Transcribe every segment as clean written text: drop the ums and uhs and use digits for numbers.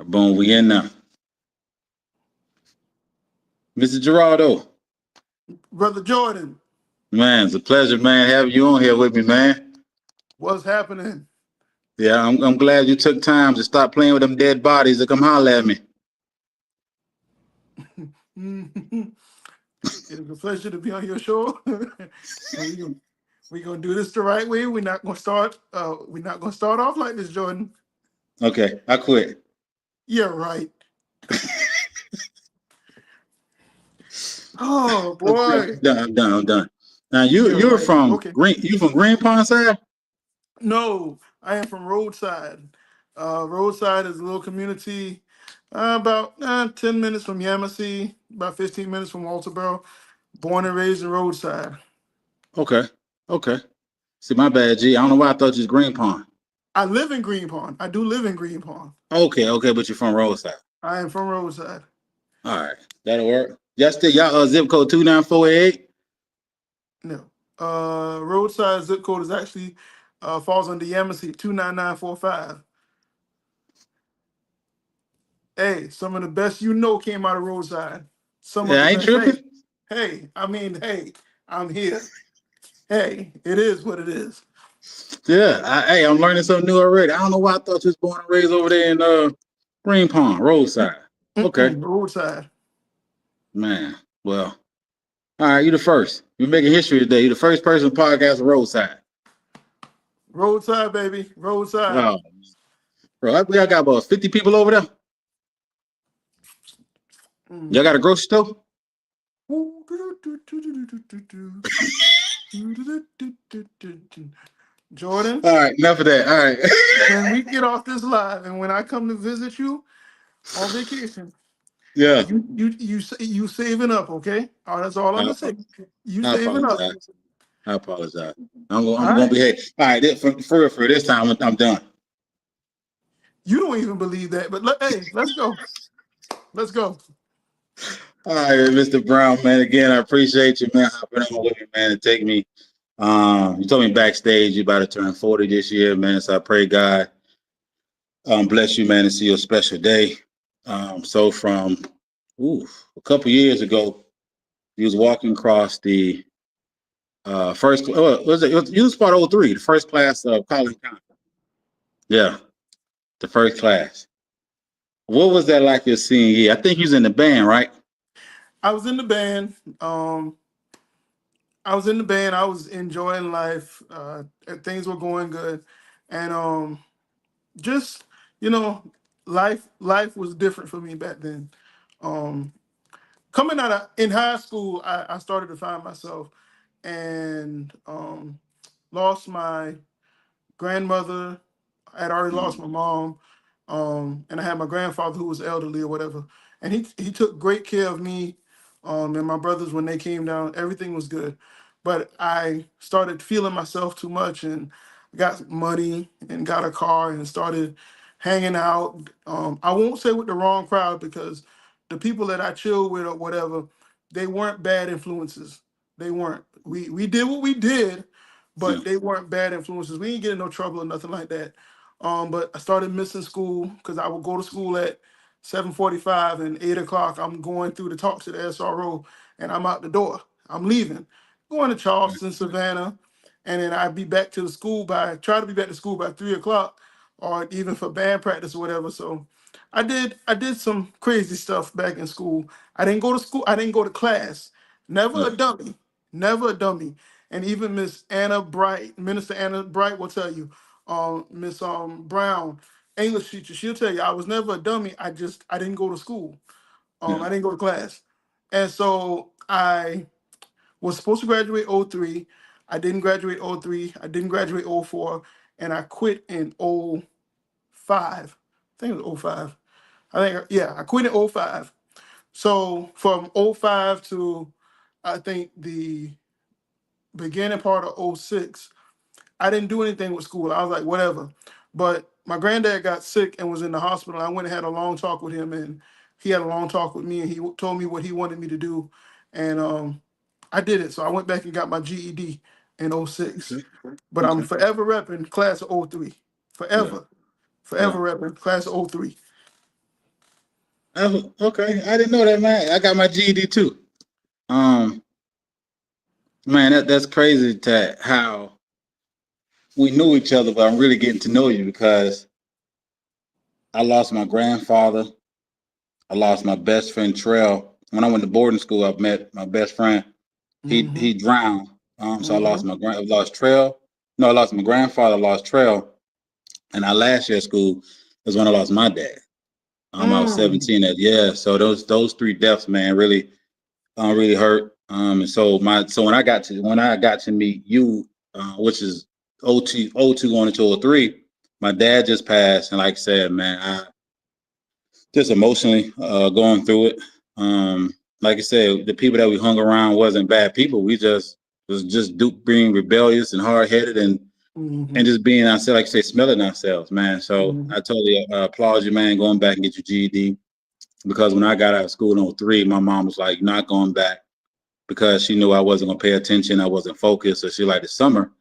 Boom, we in now. Mr. Jeraldo, Brother Jordan, man, it's a pleasure, man, having you on here with me, man. what's happening? Yeah, I'm glad you took time to stop playing with them dead bodies to come holler at me. It is a pleasure to be on your show. And we gonna do this the right way. We're not gonna start off like this, Jordan. Okay, I quit. Yeah, right. Oh Okay, boy. I'm done. Now you Yeah, you're right. from Okay. Green Pond side? No, I am from Roadside. Roadside is a little community, about 10 minutes from Yamasee, about 15 minutes from Walterboro. Born and raised in Roadside. Okay, okay. See, my bad, G. I don't know why I thought you was Green Pond. I live in Green Pond. I do live in Green Pond. Okay, but you're from Roadside. I am from Roadside. All right, that'll work. Y'all zip code 29488. No. Roadside zip code is actually falls under Yamasee 29945. Hey, some of the best came out of Roadside. Some of Yeah, the I ain't best. tripping. Hey, I'm here. Hey, it is what it is. Yeah, hey, I'm learning something new already. I don't know why I thought you was born and raised over there in Green Pond, Roadside. Okay, Roadside. man. Well, all right, you the first. You're making history today. You're the first person to podcast Roadside. Roadside, baby. Roadside. Oh, bro, we got about 50 people over there. Y'all got a Mm. grocery store? Jordan, All right, enough of that. All right. when we get off this live and when I come to visit you on vacation, Yeah, you saving up, okay? Oh, that's all I'm I, gonna say. You I saving up. apologize. I apologize. All I'm gonna right. behave. All right, for this time, I'm done. You don't even believe that, but hey, let's go. Let's go. All right, Mr. Brown, man. Again, I appreciate you, man, hopping on with me, man, and take me. You told me backstage you about to turn 40 this year, man. So I pray God bless you, man, and see your special day. So from a couple years ago, you was walking across the first. Oh, you was part of '03, the first class of college conference. Yeah, the first class. What was that like your senior year? I think you was in the band, right? I was in the band. I was in the band. I was enjoying life. Things were going good, and just you know, life was different for me back then. Um, Coming out of in high school, I started to find myself, and lost my grandmother. I had already lost Mm, my mom, and I had my grandfather who was elderly or whatever, and he took great care of me, and my brothers when they came down. Everything was good, but I started feeling myself too much and got money and got a car and started hanging out. I won't say with the wrong crowd because the people that I chilled with or whatever, they weren't bad influences. They weren't. We did what we did, yeah, but they weren't bad influences. We didn't get in no trouble or nothing like that. But I started missing school because I would go to school at 7:45 and 8 o'clock. I'm going through to talk to the SRO, and I'm out the door. I'm leaving, going to Charleston, Savannah, and then I'd be back to the school by try to be back to school by 3 o'clock, or even for band practice or whatever. So I did some crazy stuff back in school. I didn't go to school. I didn't go to class. Never yeah, a dummy. Never a dummy. And even Miss Anna Bright, Minister Anna Bright will tell you, Miss Brown, English teacher, she'll tell you I was never a dummy. I didn't go to school. yeah. I didn't go to class. And so I was supposed to graduate '03. I didn't graduate '03. I didn't graduate '04, and I quit in '05. I think it was '05. Yeah, I quit in '05. So from '05 to I think the beginning part of '06, I didn't do anything with school. I was like, whatever. But my granddad got sick and was in the hospital. I went and had a long talk with him, and he had a long talk with me, and he told me what he wanted me to do, and I did it. So I went back and got my GED in '06. Okay, But I'm okay, forever repping class of '03. yeah, Forever, yeah. forever repping class of '03. Okay, I didn't know that, man. I got my GED too. Um, man, that's crazy that how we knew each other, but I'm really getting to know you because I lost my grandfather. I lost my best friend Trell. When I went to boarding school, I met my best friend. He Mm-hmm. drowned. So I lost Mm-hmm. lost Trail. No, I lost my grandfather, lost Trail, and our last year of school was when I lost my dad. I was Mm. 17 that yeah. So those three deaths, man, really hurt. And so when I got to meet you, which is O two going into O3, my dad just passed, and like I said, man, I just emotionally going through it. Like I said, the people that we hung around wasn't bad people. We just was just being rebellious and hard headed Mm-hmm. and just being ourselves, like I say, smelling ourselves, man. So Mm-hmm. I totally applaud you, man, going back and get your GED. Because when I got out of school in '03, my mom was like, "You're not going back," because she knew I wasn't gonna pay attention, I wasn't focused. So she like the summer,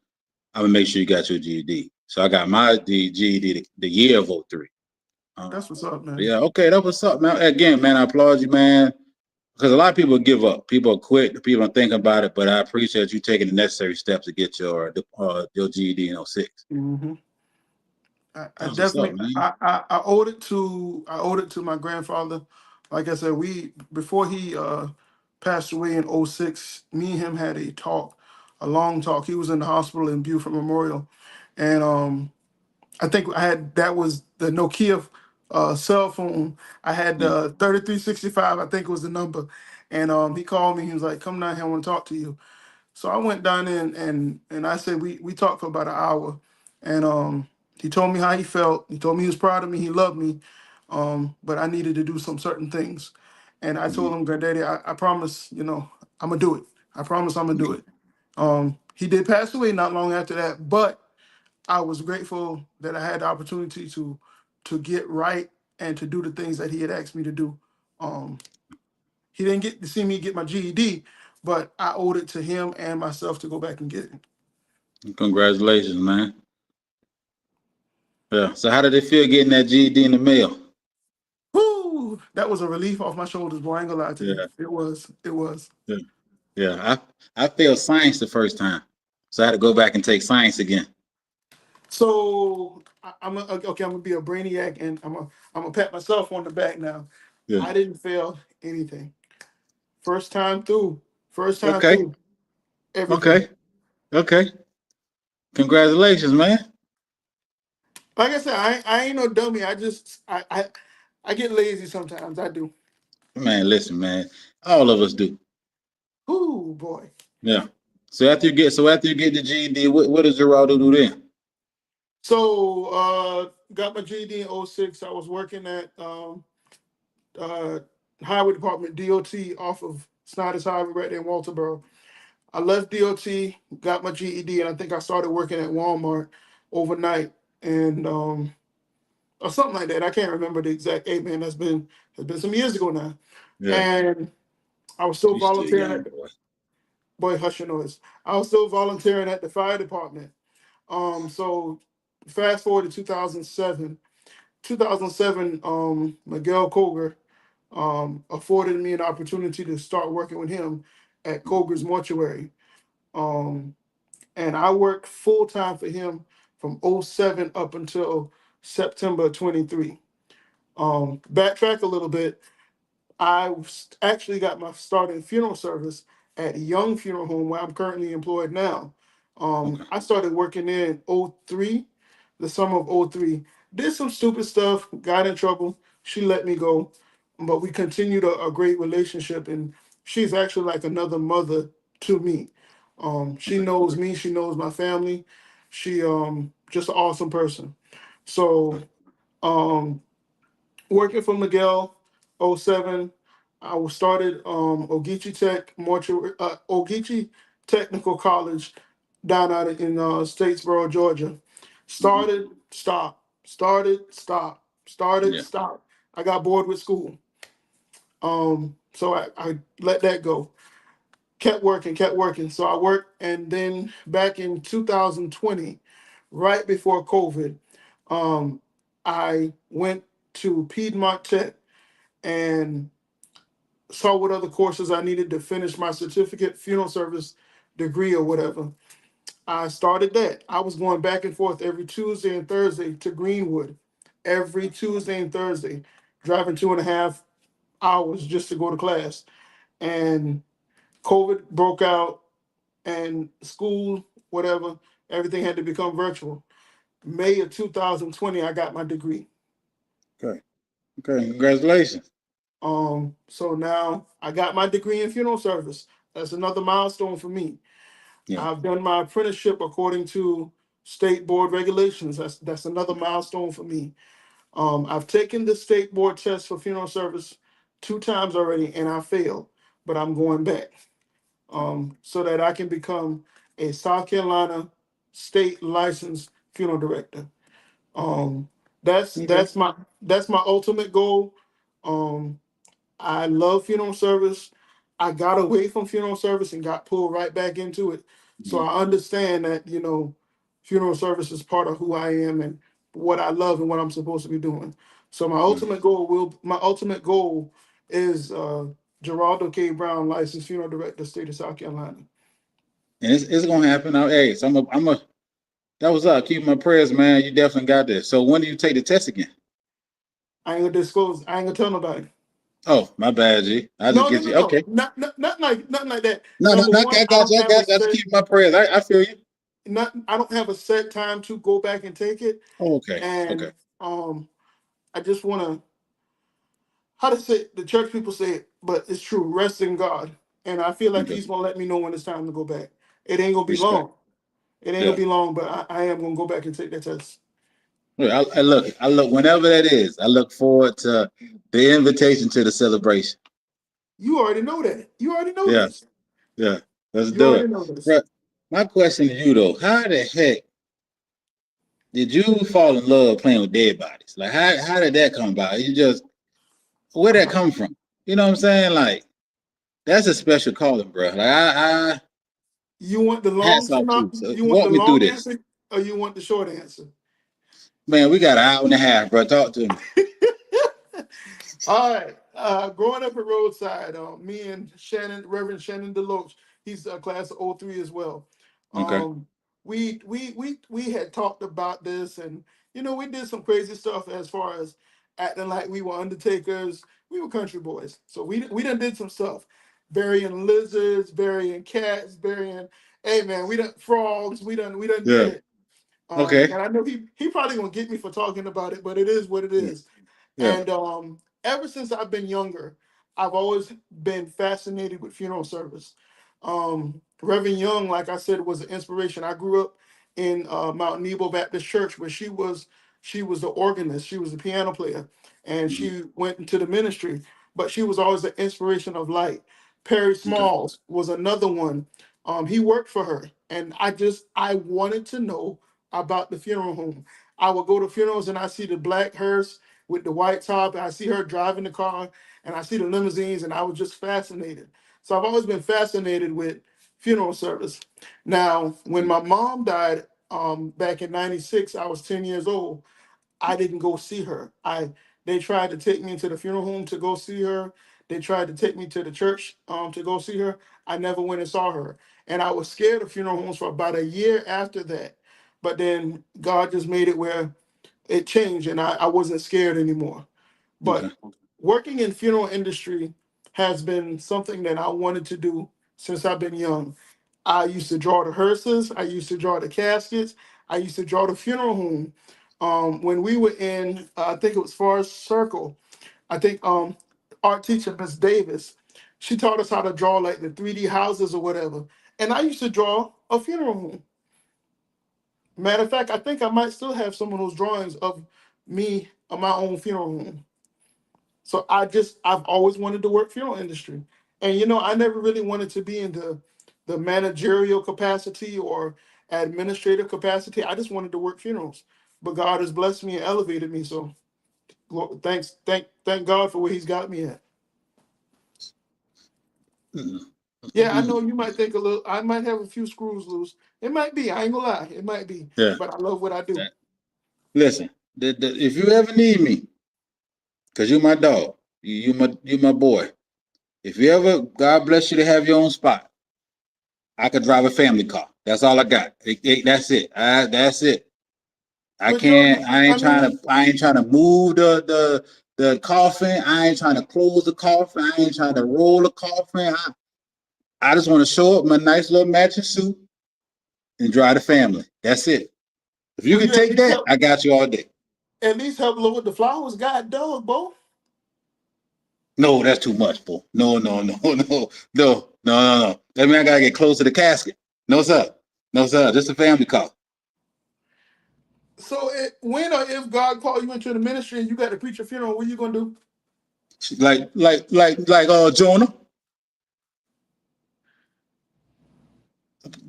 I'm gonna make sure you got your GED. So I got my GED the year of '03. That's what's up, man. Yeah, okay, that was up, man. Again, man, I applaud you, man. Because a lot of people give up, people quit, people don't think about it. But I appreciate you taking the necessary steps to get your GED in '06. Mm-hmm. I That's what's up, definitely man. I owed it to my grandfather. Like I said, we before he passed away in '06, me and him had a talk, a long talk. He was in the hospital in Beaufort Memorial, and I think I had that was the Nokia cell phone. I had Yeah, the 3365, I think was the number. And he called me. He was like, "Come down here. I want to talk to you." So I went down in and I said we talked for about an hour, and he told me how he felt. He told me he was proud of me. He loved me, but I needed to do some certain things. And I told mhm. him, "Granddaddy, I promise. I'm gonna do it. I promise I'm gonna do Okay. it." He did pass away not long after that, but I was grateful that I had the opportunity to get right and to do the things that he had asked me to do. Um, he didn't get to see me get my GED, but I owed it to him and myself to go back and get it. Congratulations, man. Yeah. So how did it feel getting that GED in the mail? Whoo! That was a relief off my shoulders, boy. I ain't gonna lie to you. Yeah. It was. It was. Yeah. Yeah. I failed science the first time, so I had to go back and take science again. So okay. I'm gonna be a brainiac, and I'm gonna pat myself on the back now. Yeah. I didn't fail anything. First time through. First time Okay. through. Everything. Okay. Okay. Congratulations, man. Like I said, I ain't no dummy. I get lazy sometimes. I do. Man, listen, man. All of us do. Ooh boy. Yeah. So after you get the GED, what does Geraldo do then? So got my GED in '06. I was working at uh Highway Department DOT off of Snyder's Highway right there in Walterboro. I left DOT, got my GED, and I think I started working at Walmart overnight and or something like that. I can't remember the exact age, man. That's been some years ago now. Yeah. And I was still You still volunteering young, at boy. boy, hush your noise. I was still volunteering at the fire department. So fast forward to 2007. 2007, Miguel Koger afforded me an opportunity to start working with him at Koger's Mortuary. Um, and I worked full time for him from '07 up until September 23. Backtrack a little bit. Actually got my start in funeral service at Young Funeral Home where I'm currently employed now. Okay. I started working there in '03, the summer of '03. Did some stupid stuff, got in trouble. She let me go, but we continued a great relationship, and she's actually like another mother to me. She Okay. knows Okay. me, she knows my family. She just an awesome person. So um working for Miguel '07. I was started Ogeechee Tech Mortuary Ogeechee Technical College down out in Statesboro, Georgia. Hmm. Started, stop, started, stop, started, Yeah. stop. I got bored with school. So I let that go. Kept working, kept working. So I worked, and then back in 2020, right before COVID, I went to Piedmont Tech and saw what other courses I needed to finish my certificate, funeral service degree or whatever. I started that. I was going back and forth every Tuesday and Thursday to Greenwood, every Tuesday and Thursday, driving 2.5 hours just to go to class. And COVID broke out, and school, whatever, everything had to become virtual. May of 2020, I got my degree. Okay. Okay. Congratulations. So now I got my degree in funeral service. That's another milestone for me. Yeah. I've done my apprenticeship according to state board regulations. That's another milestone for me. I've taken the state board test for funeral service 2 times already, and I failed, but I'm going back so that I can become a South Carolina state licensed funeral director. Um, that's Okay. that's my that's my ultimate goal. Um, I love funeral service. I got away from funeral service and got pulled right back into it. So Mhm. I understand that, funeral service is part of who I am and what I love and what I'm supposed to be doing. So Mhm. my ultimate goal is Jeraldo K. Brown, licensed funeral director, state of South Carolina. And it's gonna happen. Now, hey, so I'm a that was up. Keep my prayers, man. You definitely got this. So when do you take the test again? I ain't gonna disclose. I ain't gonna tell nobody. Oh, my bad, G. I just No, no, get no, you. no. Okay. Not like nothing like that. No, no, Number no. one, I got you. I got you. Keep my prayers. I feel you. I don't have a set time to go back and take it. Oh, okay. Okay. And I just want to, how to say the church people say it, but it's true. Rest in God, and I feel like Okay. He's gonna let me know when it's time to go back. It ain't gonna be Respect. long. It ain't gonna Yeah. be long, but I am gonna go back and take that test. Look, I look. I look. Whenever that is, I look forward to the invitation to the celebration. You already know that. You already know Yeah. this. Yeah. Let's You do already it. know this. Bro, my question to you though: how the heck did you fall in love playing with dead bodies? Like, how did that come about? You just where that come from? You know what I'm saying? Like, that's a special calling, bro. Like, I You want the long hats off to you. synopsis? So You want walk the me through long this, answer, or you want the short answer? man. We got an hour and a half, bro. Talk to me. All right. Growing up at Roadside, me and Reverend Shannon Deloach, he's a class of '03 as well. Okay. Um, we had talked about this, and we did some crazy stuff as far as acting like we were undertakers. We were country boys, so we done did some stuff, burying lizards, burying cats, burying. Hey man, we done frogs. We done did Yeah. it. Okay. And I know he probably gonna get me for talking about it, but it is what it Yeah. is. Yeah. And ever since I've been younger, I've always been fascinated with funeral service. Reverend Young, like I said, was an inspiration. I grew up in Mount Nebo Baptist Church, where she was the organist, she was the piano player, and Mhm. she went into the ministry. But she was always the inspiration of light. Perry Okay. Smalls was another one. He worked for her, and I wanted to know about the funeral home. I would go to funerals and I see the black hearse with the white top, and I see her driving the car, and I see the limousines, and I was just fascinated. So I've always been fascinated with funeral service. Now, when my mom died back in '96, I was 10 years old. I didn't go see her. They tried to take me into the funeral home to go see her. They tried to take me to the church to go see her. I never went and saw her. And I was scared of funeral homes for about a year after that. But then God just made it where it changed and I wasn't scared anymore. Okay. But working in funeral industry has been something that I wanted to do since I've been young. I used to draw the hearses. I used to draw the caskets. I used to draw the funeral home. When we were in, I think it was Forest Circle. I think our teacher, Miss Davis, she taught us how to draw like the 3D houses or whatever. And I used to draw a funeral home. Matter of fact, I think I might still have some of those drawings of me on my own funeral home. So I've always wanted to work funeral industry. And I never really wanted to be in the managerial capacity or administrative capacity. I just wanted to work funerals. But God has blessed me and elevated me. So thank God for where He's got me at. Mhm. Yeah, I Mhm. know you might think a little. I might have a few screws loose. It might be. I ain't gonna lie. It might be. Yeah. But I love what I do. Listen, if you ever need me, because you're my dog, You my boy. If you ever, God bless you to have your own spot, I could drive a family car. That's all I got. That's it. That's it. I But can't. Jordan, I I ain't trying mean, to. I ain't trying to move the coffin. I ain't trying to close the coffin. I ain't trying to roll the coffin. I just want to show up my nice little matching suit and drive the family. That's it. If you will can you take that, I got you all day. at least help look with the flowers? God dog, Bo. No, that's too much, boy. No, no, no, no, no, no, no, no. That mean I gotta get close to the casket. No, sir. No, sir. Just a family car. So when or if God called you into the ministry and you got to preach a funeral, what are you gonna do? Like Jonah.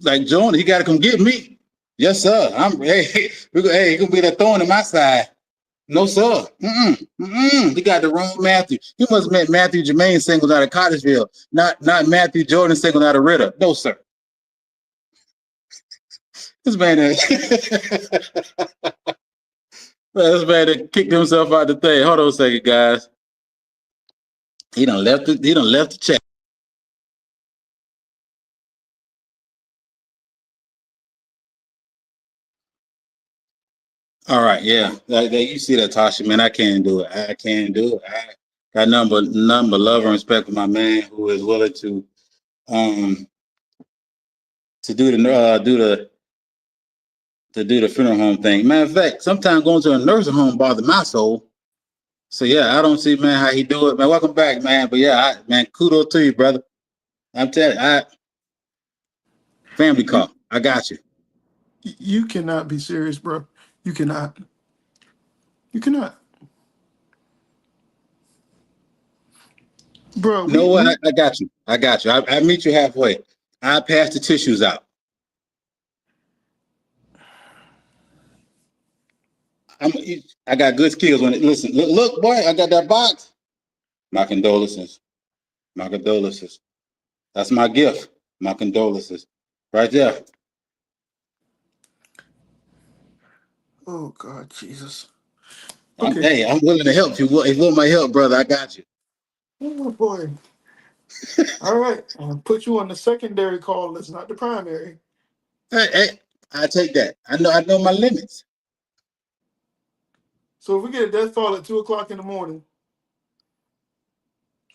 Like Jonah, he gotta come get me. Yes, sir. I'm hey, he gonna be that thorn in my side. No, sir. He got the wrong Matthew. He must have met Matthew Jermaine singled out of Cottesville, not Matthew Jordan singled out of Ritter. No, sir. This man, this man kicked himself out the thing. Hold on a second, guys. He done left it. He done left the chat. All right, yeah. You see that, Tasha, man. I can't do it. I can't do it. I got nothing but love and respect for my man who is willing um to do the funeral home thing. Matter of fact, sometimes going to a nursing home bother my soul. So yeah, I don't see, man, how he do it, man. Welcome back, man. But yeah, man, kudos to you, brother. I'm telling you, family car. I got you. You cannot be serious, bro. You cannot. You cannot, bro. You know We what? we I got you. I got you. I meet you halfway. I pass the tissues out. I got good skills when it. Listen, look, boy, I got that box. My condolences. My condolences. That's my gift. My condolences. Right there. Oh God, Jesus. I'm, Okay. hey, I'm willing to help you. If you want my help, brother, I got you. Oh boy. All right. I'll put you on the secondary call list, not the primary. Hey, I take that. I know my limits. So if we get a death call at 2 o'clock in the morning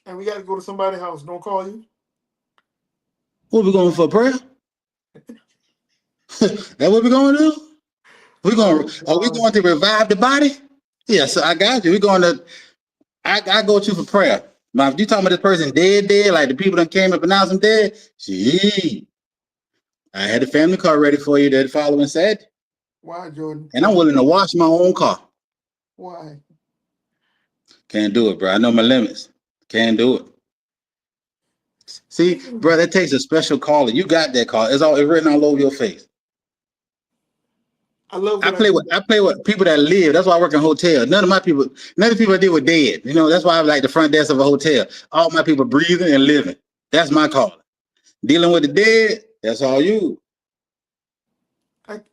and we got to go to somebody's house, don't call you. What we going for prayer? That what we going to do? Oh Are we God. going to revive the body? Yeah, so I got you. We're going to. I go to for prayer. Now, if you talking about this person dead, like the people that came up and announced them dead, gee, I had a family car ready for you that following said, Why, Jordan? and I'm willing to wash my own car. Why? Can't do it, bro. I know my limits. Can't do it. See, bro, that takes a special caller. You got that call. It's written all over your face. I love I what I play do. with I play with people that live. That's why I work in hotels. None of the people I did were dead. You know, that's why I like the front desk of a hotel. All my people breathing and living. That's my calling. Dealing with the dead, that's all you.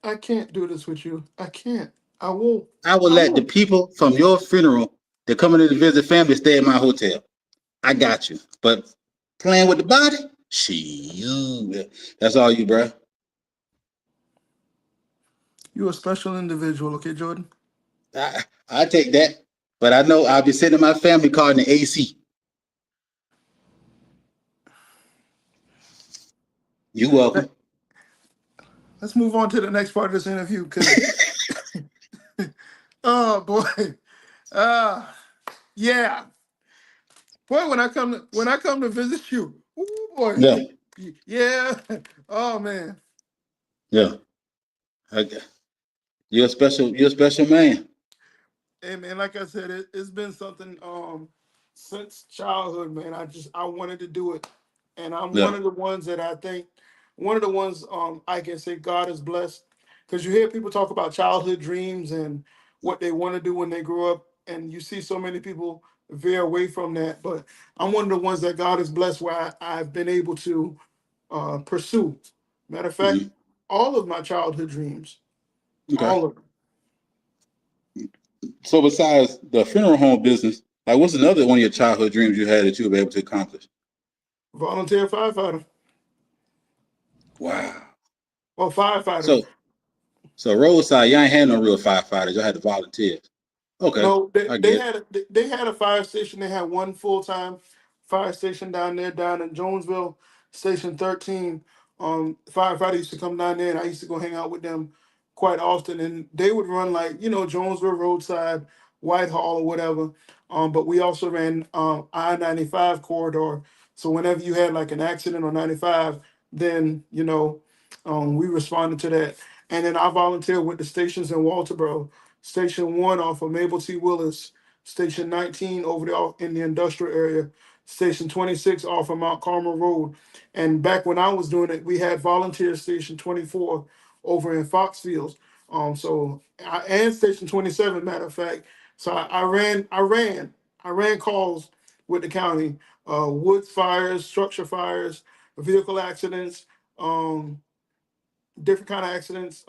I can't do this with you. I can't. I won't. I will I let the won't. people from your funeral that coming in to visit family stay at my hotel. I got you. But playing with the body, that's all you, bro. You're a special individual, okay, Jordan? I take that. But I know I'll be sending my family car in the AC. You welcome. Let's move on to the next part of this interview because, oh boy, uh, yeah, boy, when I come to visit you, oh boy, Yeah, yeah, oh man, yeah. Okay. You're a special man. and man, like I said, it's been something since childhood, man. I wanted to do it, and I'm Yeah. one of the ones that I think one of the ones I can say God is blessed because you hear people talk about childhood dreams and what they want to do when they grow up, and you see so many people veer away from that. But I'm one of the ones that God is blessed where I've been able to pursue. Matter of fact, Hmm. all of my childhood dreams, Okay. all of them. So besides the funeral home business, Like, what's another one of your childhood dreams you had that you were able to accomplish? Volunteer firefighter Wow. or firefighter. So, so roadside, y'all ain't had no real firefighters. Y'all had the volunteers. Okay, No, I get. they had a fire station. They had one full time fire station down there, down in Jonesville, Station 13. Firefighter used to come down there, and I used to go hang out with them quite often. And they would run like Jonesville roadside, Whitehall or whatever. But we also ran I-95 corridor. So whenever you had like an accident on 95, then we responded to that. And then I volunteered with the stations in Walterboro. Station 1 off of Mabel T. Willis, Station 19 over there in the industrial area, Station 26 off of Mount Carmel Road. And back when I was doing it, we had Volunteer Station 24 over in Foxfields. And Station 27, matter of fact. So I ran calls with the county, woods fires, structure fires, vehicle accidents, um, different kind of accidents,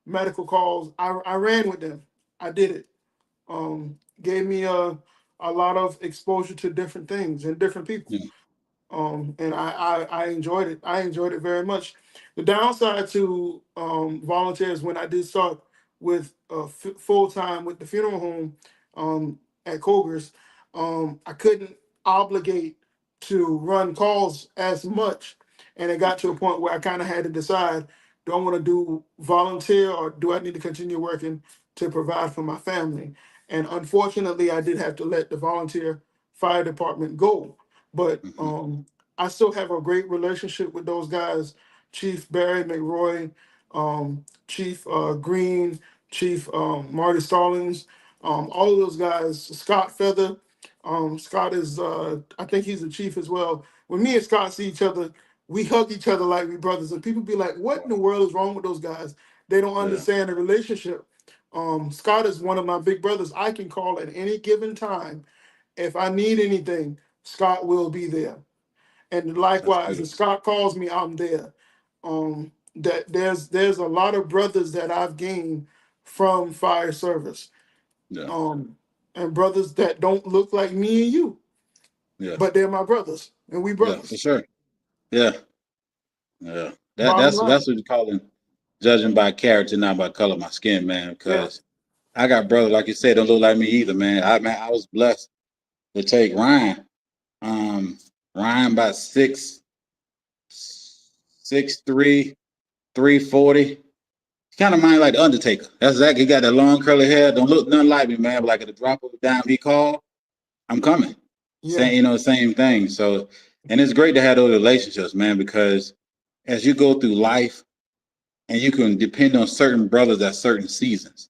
medical calls. I ran with them. I did it. Gave me a lot of exposure to different things and different people. Yeah. And I enjoyed it. I enjoyed it very much. The downside to volunteers when I did start with full time with the funeral home at Coger's, I couldn't obligate to run calls as much, and it got to a point where I kind of had to decide: do I want to do volunteer or do I need to continue working to provide for my family? And unfortunately, I did have to let the volunteer fire department go, but Hmm. I still have a great relationship with those guys, Chief Barry McRoy, Chief Green, Chief Marty Stallings, all of those guys, Scott Feather. Scott is, I think he's the chief as well. When me and Scott see each other, we hug each other like we brothers. And people be like, what in the world is wrong with those guys? They don't Yeah, understand the relationship. Scott is one of my big brothers. I can call at any given time. If I need anything, Scott will be there. And that's likewise, if beautiful. Scott calls me, I'm there. That there's a lot of brothers that I've gained from fire service. Yeah, Um, and brothers that don't look like me and you, yeah, but they're my brothers, and we yeah, for brothers. sure. Yeah, yeah. That Bottom that's line. what you call it, judging by character, not by color of my skin, man. Yeah. Because I got brothers like you said, don't look like me either, man. I was blessed to take Ryan. Um, Ryan about 6'3", 340. Kind of mind like the Undertaker. That's exactly. He got that long curly hair. Don't look nothing like me, man. But like at the drop of a dime, he called. I'm coming. Yeah. Same thing. So, and it's great to have those relationships, man, because as you go through life, and you can depend on certain brothers at certain seasons.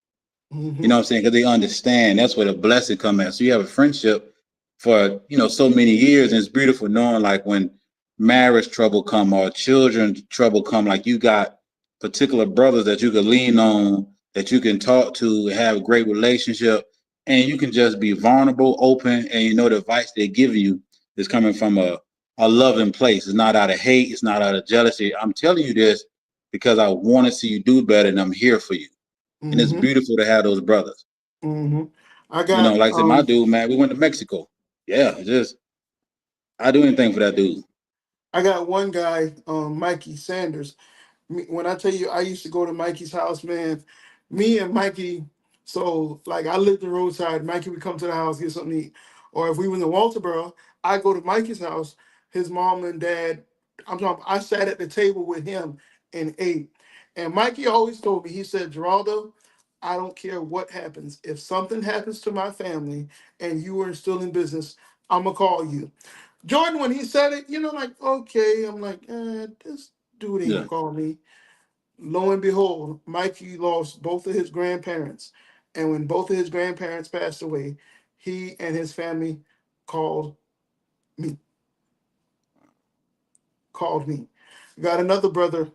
You know Hmm. what I'm saying? Because they understand that's where the blessing come at. So you have a friendship for so many years, and it's beautiful knowing like when marriage trouble come or children trouble come, like you got particular brothers that you can lean on, that you can talk to, have a great relationship, and you can just be vulnerable, open, and the advice they give you is coming from a loving place. It's not out of hate. It's not out of jealousy. I'm telling you this because I want to see you do better, and I'm here for you. And it's Hmm. beautiful to have those brothers. Hmm. I got Like I said, my dude, man, we went to Mexico. Yeah, just I do anything for that dude. I got one guy, Mikey Sanders. When I tell you I used to go to Mikey's house, man, me and Mikey, so like I lived in roadside, Mikey would come to the house, get something to eat. Or if we was in Walterboro, I go to Mikey's house, his mom and dad, I sat at the table with him and ate. And Mikey always told me, he said, Geraldo, I don't care what happens. If something happens to my family and you are still in business, I'm gonna call you. Jordan, when he said it, like, okay, I'm like, this dude ain't Yeah. gonna call me. Lo and behold, Mikey lost both of his grandparents. And when both of his grandparents passed away, he and his family called me, called me. Got another brother,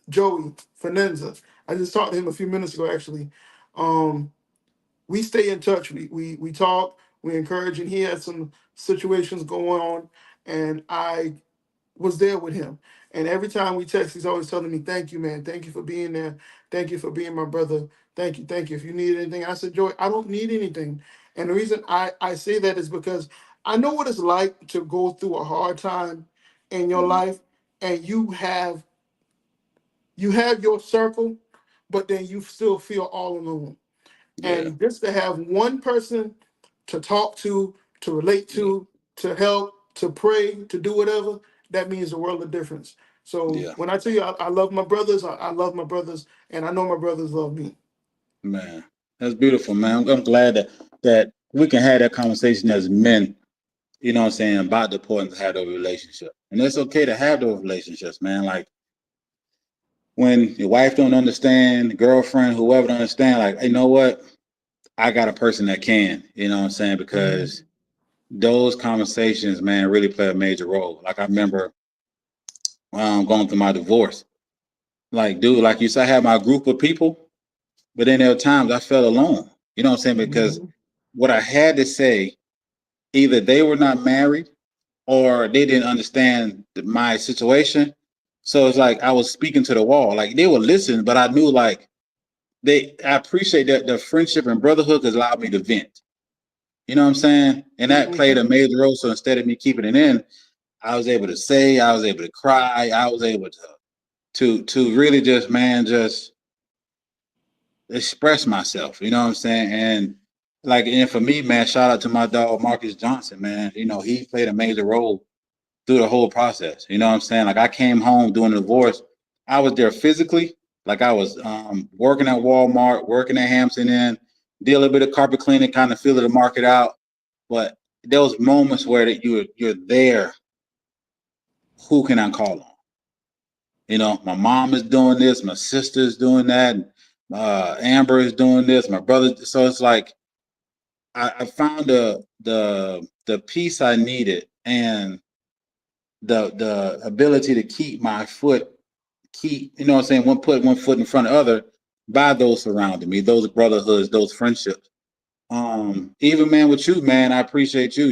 Joey Fernenza. I just talked to him a few minutes ago, actually. Um, we stay in touch. We talk, we encourage, and he had some situations going on, and I was there with him. And every time we text, he's always telling me, "Thank you, man. Thank you for being there. Thank you for being my brother. Thank you, thank you. If you need anything," I said, "Joy, I don't need anything. And the reason I say that is because I know what it's like to go through a hard time in your Mhm. life, and you have your circle, but then you still feel all alone. Yeah, And just to have one person to talk to relate yeah, to help, to pray, to do whatever, that means a world of difference. So yeah, when I tell you I love my brothers, I love my brothers, and I know my brothers love me. man. That's beautiful, man. I'm glad that we can have that conversation as men, you know what I'm saying, about the importance of having a relationship. And it's okay to have those relationships, man. Like when your wife don't understand, girlfriend, whoever don't understand, like, you know what? I got a person that can, you know what I'm saying? Mhm. Because those conversations, man, really play a major role. Like I remember going through my divorce. Like, dude, like you said, I had my group of people, but then there were times I felt alone. You know what I'm saying? Because Mhm. what I had to say, either they were not married or they didn't understand my situation. So it's like I was speaking to the wall. Like they would listen, but I knew like I appreciate that the friendship and brotherhood has allowed me to vent. You know what I'm saying? And that played a Mhm. major role. So instead of me keeping it in, I was able to say, I was able to cry, I was able to really just man just express myself. You know what I'm saying? And like and for me, man, shout out to my dog Marcus Johnson, man. You know, he played a major role through the whole process. You know what I'm saying? Like I came home doing the divorce. I was there physically, like I was working at Walmart, working at Hampton Inn, did a little bit of carpet cleaning, kind of feeling the market out. But those moments where that you're there, who can I call on? You know, my mom is doing this, my sister is doing that, Amber is doing this, my brother. So it's like I found the peace I needed and the ability to keep my foot keep you know what I'm saying put one foot in front of the other by those surrounding me, those brotherhoods, those friendships. Even man with you, man, I appreciate you.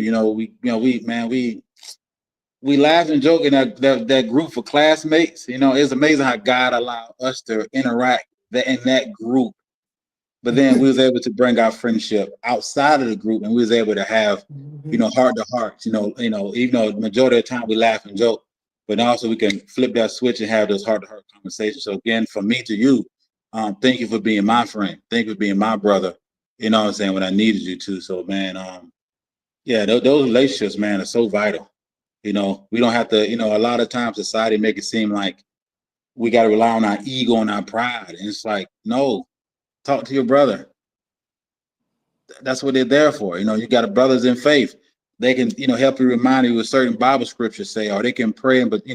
We laugh and joke in that group of classmates. You know, it's amazing how God allowed us to interact in that group. But then we was able to bring our friendship outside of the group, and we was able to have, Mhm. heart to heart. Even though the majority of the time we laugh and joke, but also we can flip that switch and have those heart to heart conversations. So again, from me to you, thank you for being my friend. Thank you for being my brother. You know what I'm saying when I needed you to. So man, yeah, those relationships, man, are so vital. You know, we don't have to. You know, a lot of times society make it seem like we got to rely on our ego and our pride, and it's like, no, talk to your brother. That's what they're there for. You know, you got brothers in faith. They can, help you remind you what certain Bible scriptures say, or they can pray, but they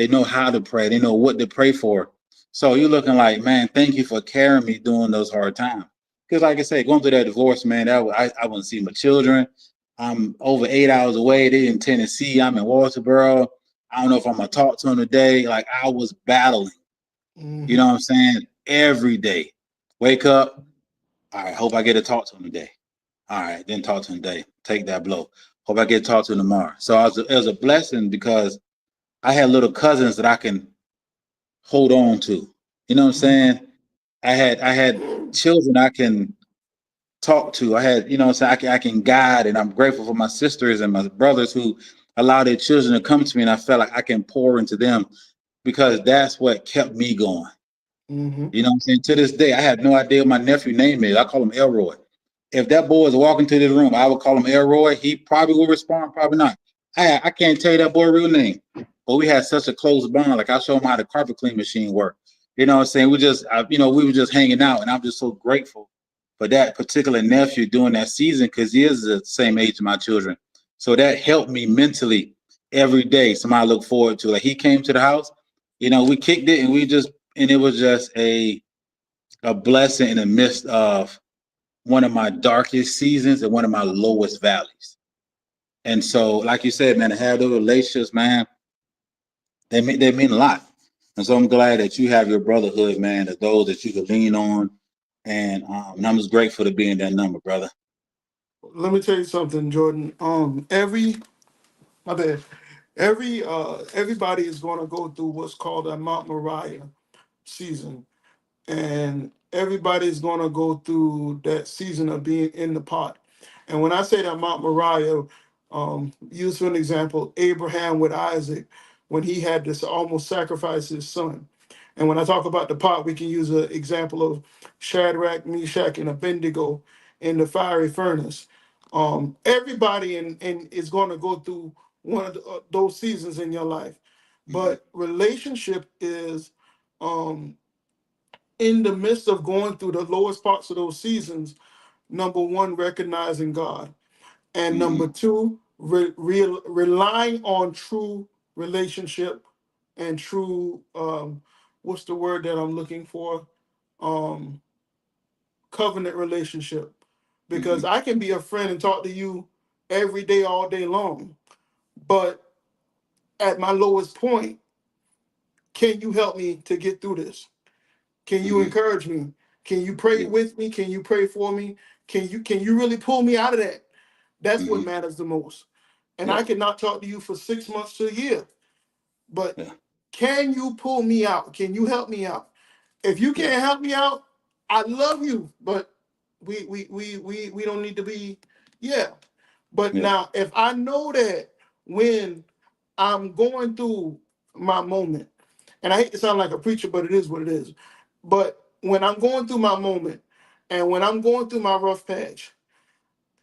know how to pray. They know what to pray for. So you're looking like, man, thank you for carrying me during those hard times. Because, like I said, going through that divorce, man, I wouldn't see my children. I'm over 8 hours away. They in Tennessee. I'm in Walterboro. I don't know if I'm gonna talk to them today. Like I was battling. You know Mhm. what I'm saying? Every day, wake up. All right, hope I get to talk to them today. All right, then talk to him today. Take that blow. Hope I get to talk to him tomorrow. So it was a blessing because I had little cousins that I can hold on to. You know what I'm saying? I had children I can talk to. I had, what I'm saying, I can guide, and I'm grateful for my sisters and my brothers who allow their children to come to me, and I felt like I can pour into them because that's what kept me going. Mhm. You know what I'm saying? To this day, I have no idea what my nephew name is. I call him Elroy. If that boy is walking to this room, I would call him Elroy. He probably will respond, probably not. I can't tell you that boy real name, but we had such a close bond. Like I showed him how the carpet clean machine worked. You know what I'm saying? We were just hanging out, and I'm just so grateful for that particular nephew during that season because he is the same age as my children. So that helped me mentally every day. Somebody I look forward to. Like he came to the house, we kicked it, and it was just a blessing in the midst of one of my darkest seasons and one of my lowest valleys. And so, like you said, man, to have those relationships, man, they mean a lot. And so I'm glad that you have your brotherhood, man, that those that you can lean on. And I'm just grateful to be in that number, brother. Let me tell you something, Jordan. My bad. Everybody is going to go through what's called a Mount Moriah season, and everybody's going to go through that season of being in the pot. And when I say that Mount Moriah, use for an example, Abraham with Isaac, when he had to almost sacrifice his son. And when I talk about the pot, we can use an example of Shadrach, Meshach, and Abednego in the fiery furnace. Everybody in is going to go through one of those seasons in your life, Mhm. but relationship is um, in the midst of going through the lowest parts of those seasons. Number one, recognizing God. And number Mhm. two, relying on true relationship and true, what's the word that I'm looking for? Um, Covenant relationship. Because Mhm. I can be a friend and talk to you every day, all day long. But at my lowest point, can you help me to get through this? Can you Mhm. encourage me? Can you pray Yeah. with me? Can you pray for me? Can you really pull me out of that? That's what Mhm. matters the most. And Yeah. I cannot talk to you for 6 months to a year, but Yeah. can you pull me out? Can you help me out? If you Yeah. can't help me out, I love you, but we don't need to be, yeah. But Yeah. now if I know that when I'm going through my moment, and I hate to sound like a preacher, but it is what it is. But when I'm going through my moment and when I'm going through my rough patch,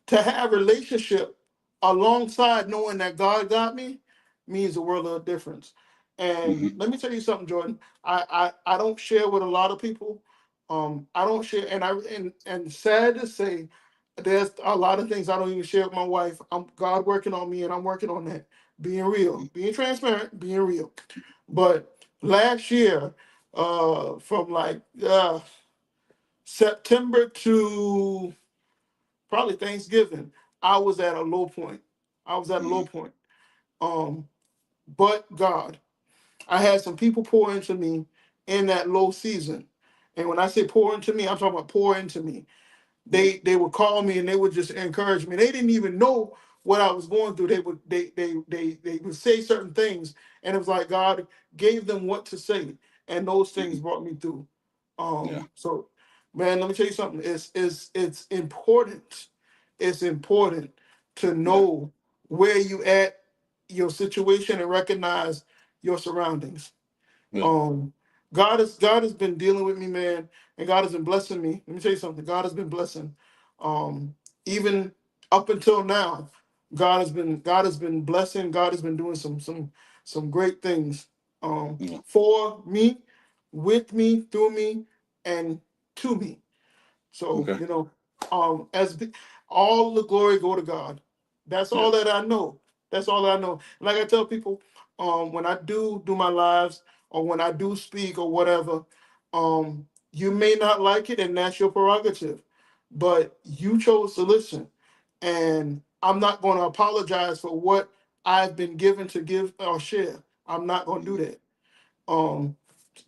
to have relationship alongside knowing that God got me means a world of difference. And Mhm. let me tell you something, Jordan. I don't share with a lot of people. I don't share, and sad to say, there's a lot of things I don't even share with my wife. I'm God working on me, and I'm working on that. Being real, being transparent, being real. But last year, from like September to probably Thanksgiving, I was at a low point. I was at a low Mhm. point. Um, but God, I had some people pour into me in that low season. And when I say pour into me, I'm talking about pour into me. Yeah. They would call me and they would just encourage me. They didn't even know what I was going through. They would say certain things, and it was like God gave them what to say, and those things Mhm. brought me through. Yeah. So man, let me tell you something. It's important. It's important to Yeah. know where you at, your situation, and recognize your surroundings. Yeah. Um, God has been dealing with me, man, and God has been blessing me. Let me tell you something. God has been blessing. Even up until now, God has been blessing. God has been doing some great things. Yeah. For me, with me, through me, and to me. So, Okay. all the glory go to God. That's Yeah. all that I know. That's all that I know. Like I tell people, when I do my lives or when I do speak or whatever, you may not like it and that's your prerogative, but you chose to listen, and I'm not going to apologize for what I've been given to give or share. I'm not going to Mhm. do that. Um,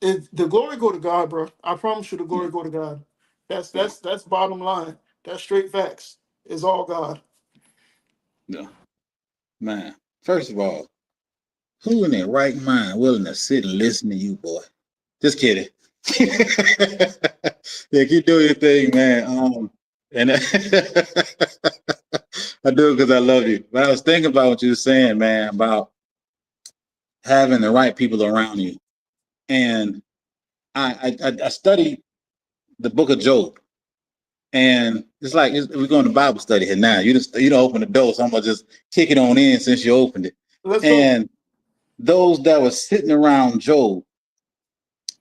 the glory go to God, bro. I promise you, the Yeah. glory go to God. That's Yeah. that's that's bottom line. That's straight facts. It's all God. Yeah. Man. First of all, who in their right mind willing to sit and listen to you, boy? Just kidding. Yeah, keep doing your thing, man. And I do it because I love you. But I was thinking about what you were saying, man, about having the right people around you. And I studied the book of Job. And it's like we're going to Bible study here now. You don't open the door, so I'm gonna just kick it on in since you opened it. Let's go. And those that were sitting around Job,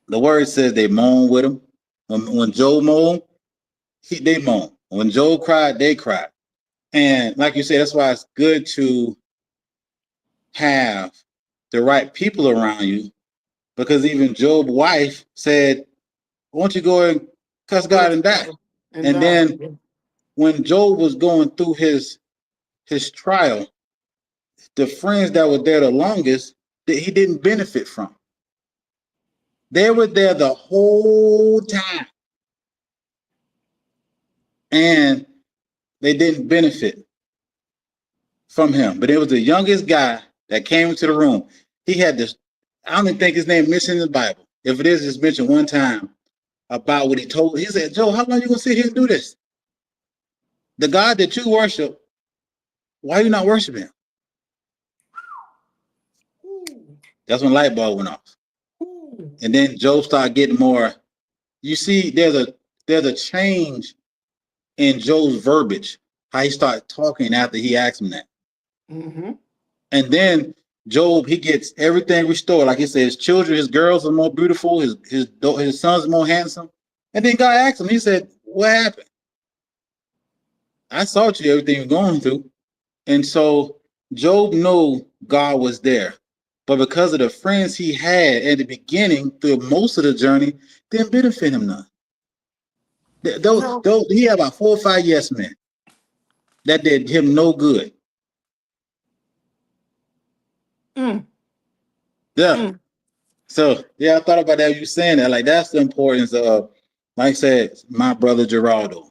the word says they moaned with him. When Job moaned, they moaned. When Job cried, they cried. And like you said, that's why it's good to have the right people around you, because even Job's wife said, "Why don't you go and cuss God Curse and die?" God and And die. then when Job was going through his trial, the friends that were there the longest, that he didn't benefit from. They were there the whole time, and they didn't benefit from him. But it was the youngest guy that came into the room. He had this. I don't even think his name mentioned in the Bible. If it is, it's mentioned one time about what he told. He said, "Joe, how long you gonna sit here and do this?" The God that you worship, why are you not worshiping him? That's when light bulb went off. And then Job started getting more. You see, there's a change in Job's verbiage, how he started talking after he asked him that. Mm-hmm. And then Job, he gets everything restored. Like he said, his children, his girls are more beautiful, his sons are more handsome. And then God asked him, he said, what happened? I saw you everything you're going through. And so Job knew God was there. But because of the friends he had at the beginning, through most of the journey, didn't benefit him none. No. He had about 4 or 5 yes men that did him no good. Mm. Yeah. Mm. So yeah, I thought about that. You saying that, like that's the importance of, like I said, my brother Jeraldo,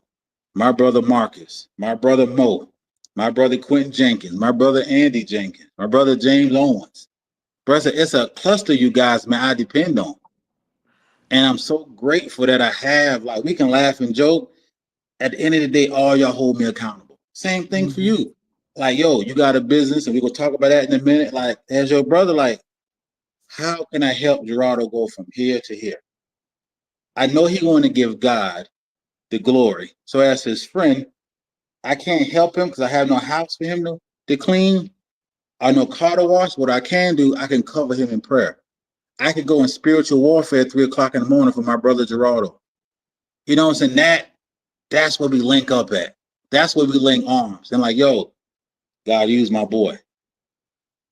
my brother Marcus, my brother Mo, my brother Quentin Jenkins, my brother Andy Jenkins, my brother James Owens. Brother, it's a cluster, you guys, man. I depend on, and I'm so grateful that I have. Like we can laugh and joke. At the end of the day, all y'all hold me accountable. Same thing for you. Like, yo, you got a business, and we gonna talk about that in a minute. Like, as your brother, like, how can I help Gerardo go from here to here? I know he's going to give God the glory. So as his friend, I can't help him because I have no house for him to clean. I know car to wash. What I can do, I can cover him in prayer. I could go in spiritual warfare at 3 o'clock in the morning for my brother Gerardo. You know what I'm saying? That's where we link up at. That's where we link arms. And like, yo, God use my boy.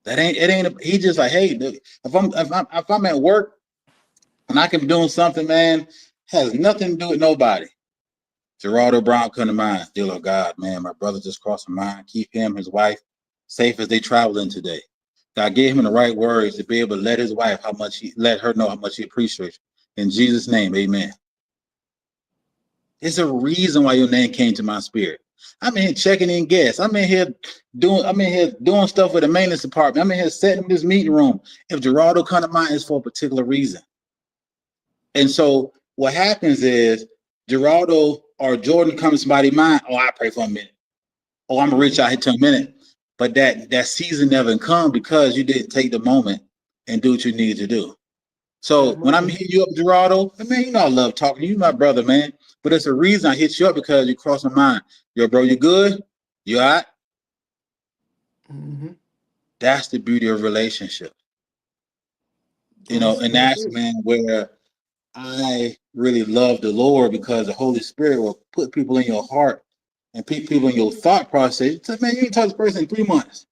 That ain't it ain't he just like, hey, if I'm at work and I can be doing something, man, has nothing to do with nobody. Jeraldo Brown come to mind. Dear Lord God, man, my brother just crossed my mind. Keep him, his wife, safe as they traveling today. God gave him the right words to be able to let his wife let her know how much he appreciates. In Jesus' name, amen. It's a reason why your name came to my spirit. I'm in here checking in guests. I'm in here doing stuff with the maintenance department. I'm in here setting this meeting room. If Geraldo come to mind, it's for a particular reason. And so what happens is Geraldo or Jordan comes to somebody's mind. Oh, I pray for a minute. Oh, I'm gonna reach out here to a minute. But that season never come because you didn't take the moment and do what you needed to do. So when I'm hitting you up, Geraldo, man, you know I love talking to you, my brother, man. But it's a reason I hit you up because you crossed my mind. Yo, bro, you good? You all right? Mm-hmm. That's the beauty of relationship. You know, and that's, man, where I really love the Lord because the Holy Spirit will put people in your heart and put people in your thought process. So, man, you ain't touched this person in 3 months.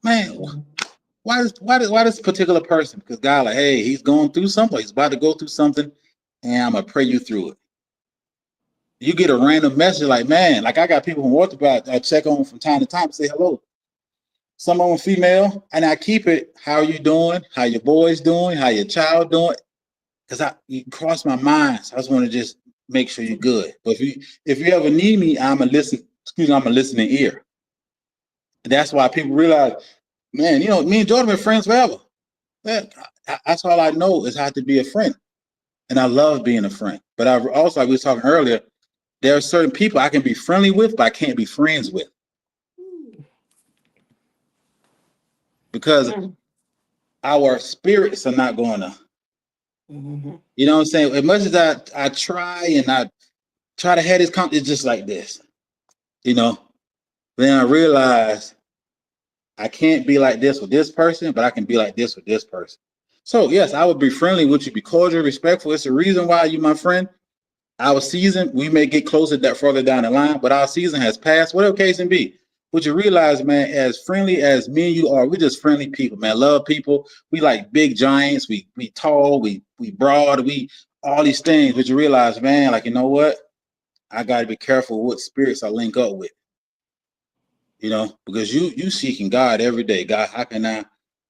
Man, why this particular person? Because God, like, hey, he's going through something. He's about to go through something, and I'm gonna pray you through it. You get a random message like, man, like I got people from Orthopod I check on from time to time, say hello. Some of them female, and I keep it. How are you doing? How your boys doing? How your child doing? Because you cross my mind. So I just want to just make sure you're good. But if you ever need me, I'm a listening ear. And that's why people realize, man, you know, me and Jordan been friends forever. Man, that's all I know is how to be a friend. And I love being a friend. But I also, like we were talking earlier, there are certain people I can be friendly with, but I can't be friends with. Because our spirits are not going to, you know what I'm saying? As much as I try and I try to have this it's just like this, you know? Then I realize I can't be like this with this person, but I can be like this with this person. So yes, I would be friendly with you, be cordial, respectful. It's the reason why you my friend. Our season, we may get closer that further down the line, but our season has passed, whatever case may be. But you realize, man, as friendly as me and you are, we're just friendly people, man. Love people. We like big giants. We tall. We broad. We all these things. But you realize, man, like you know what? I got to be careful what spirits I link up with. You know, because you seeking God every day. God, how can I?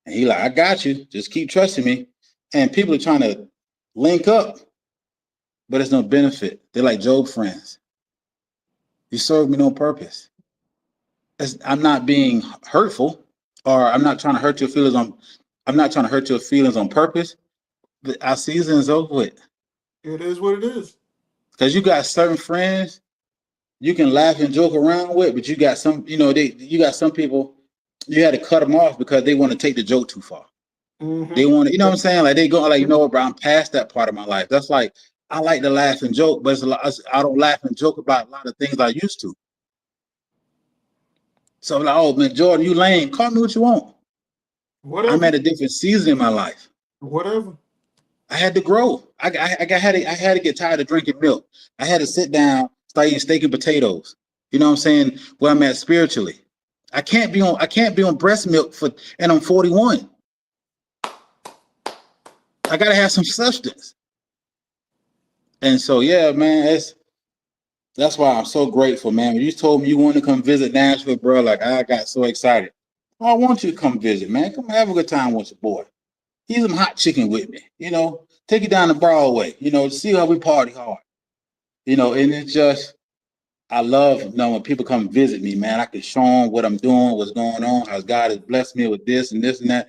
And he like, I got you. Just keep trusting me. And people are trying to link up, but it's no benefit. They're like Job friends. You serve me no purpose. I'm not being hurtful, or I'm not trying to hurt your feelings on. I'm not trying to hurt your feelings on purpose. But our season is over with. It is what it is. Because you got certain friends, you can laugh and joke around with, but you got some, you got some people you had to cut them off because they want to take the joke too far. They Mm-hmm. want to, you know what I'm saying? Like they go like, you know what, bro, I'm past that part of my life. That's like I like to laugh and joke, but it's a lot, I don't laugh and joke about a lot of things I used to. So I'm like, oh man, Jordan, you lame. Call me what you want. I'm Whatever. at a different season in my life. Whatever. I had to grow. I had to get tired of drinking milk. I had to sit down, start eating steak and potatoes. You know what I'm saying? Where I'm at spiritually. I can't be on breast milk and I'm 41. I gotta have some substance. And so yeah, man, that's why I'm so grateful, man. When you told me you wanted to come visit Nashville, bro, like I got so excited. I want you to come visit, man. Come have a good time with your boy. Eat some hot chicken with me, take you down the Broadway, see how we party hard. And it's just I love when people come visit me, man. I can show them what I'm doing, what's going on, how God has blessed me with this and this and that.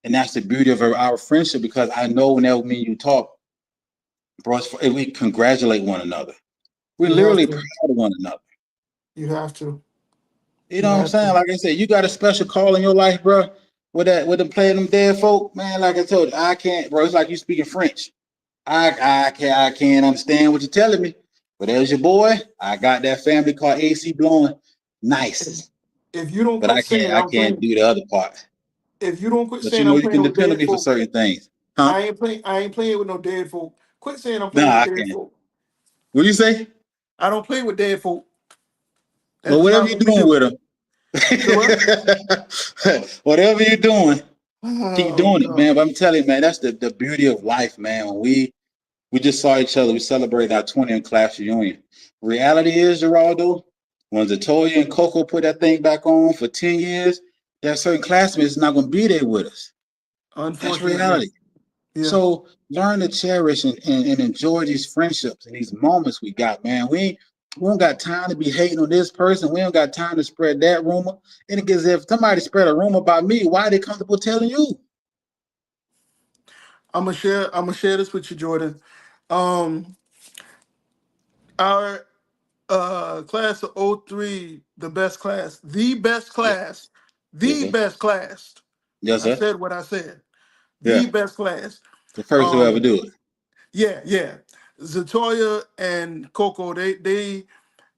And that's the beauty of our friendship because I know whenever me and you talk, bro, we congratulate one another. We're You have literally proud to. of one another. You have to. You You know what I'm have saying? to. Like I said, you got a special call in your life, bro. With them playing them dead folk, man. Like I told you, I can't, bro. It's like you speaking French. I can't understand what you're telling me. But there's your boy. I got that family car AC blowing If, nice. if you don't But quit saying I I'm can't playing, do the other part. if you don't quit But you saying know I'm you playing can with depend on dead me for folk, certain things. Huh? I ain't playing with no dead folk. Quit saying I'm No, playing with I dead can't. folk. What do you say? I don't play with dead folk. That Well, is whatever not you're what we doing do. with them. You say what? Whatever you're doing, keep Oh doing it, man. God. But I'm telling you, man, that's the beauty of life, man. When we just saw each other. We celebrated our 20th class reunion. Reality is, Geraldo, when Zatoya and Coco put that thing back on for 10 years, there are certain classmates not going to be there with us. That's Unfortunately. reality. Yeah. So learn to cherish and enjoy these friendships and these moments we got, man. We don't got time to be hating on this person. We don't got time to spread that rumor. And it gets if somebody spread a rumor about me, why are they comfortable telling you? I'm gonna share this with you, Jordan. Um our class of '03, the best Yeah. class, Yes, the sir. best class. Yes, I sir. said what I said. The Yeah. best class. The first to ever Um, do it. yeah, yeah. Zatoya and Coco, they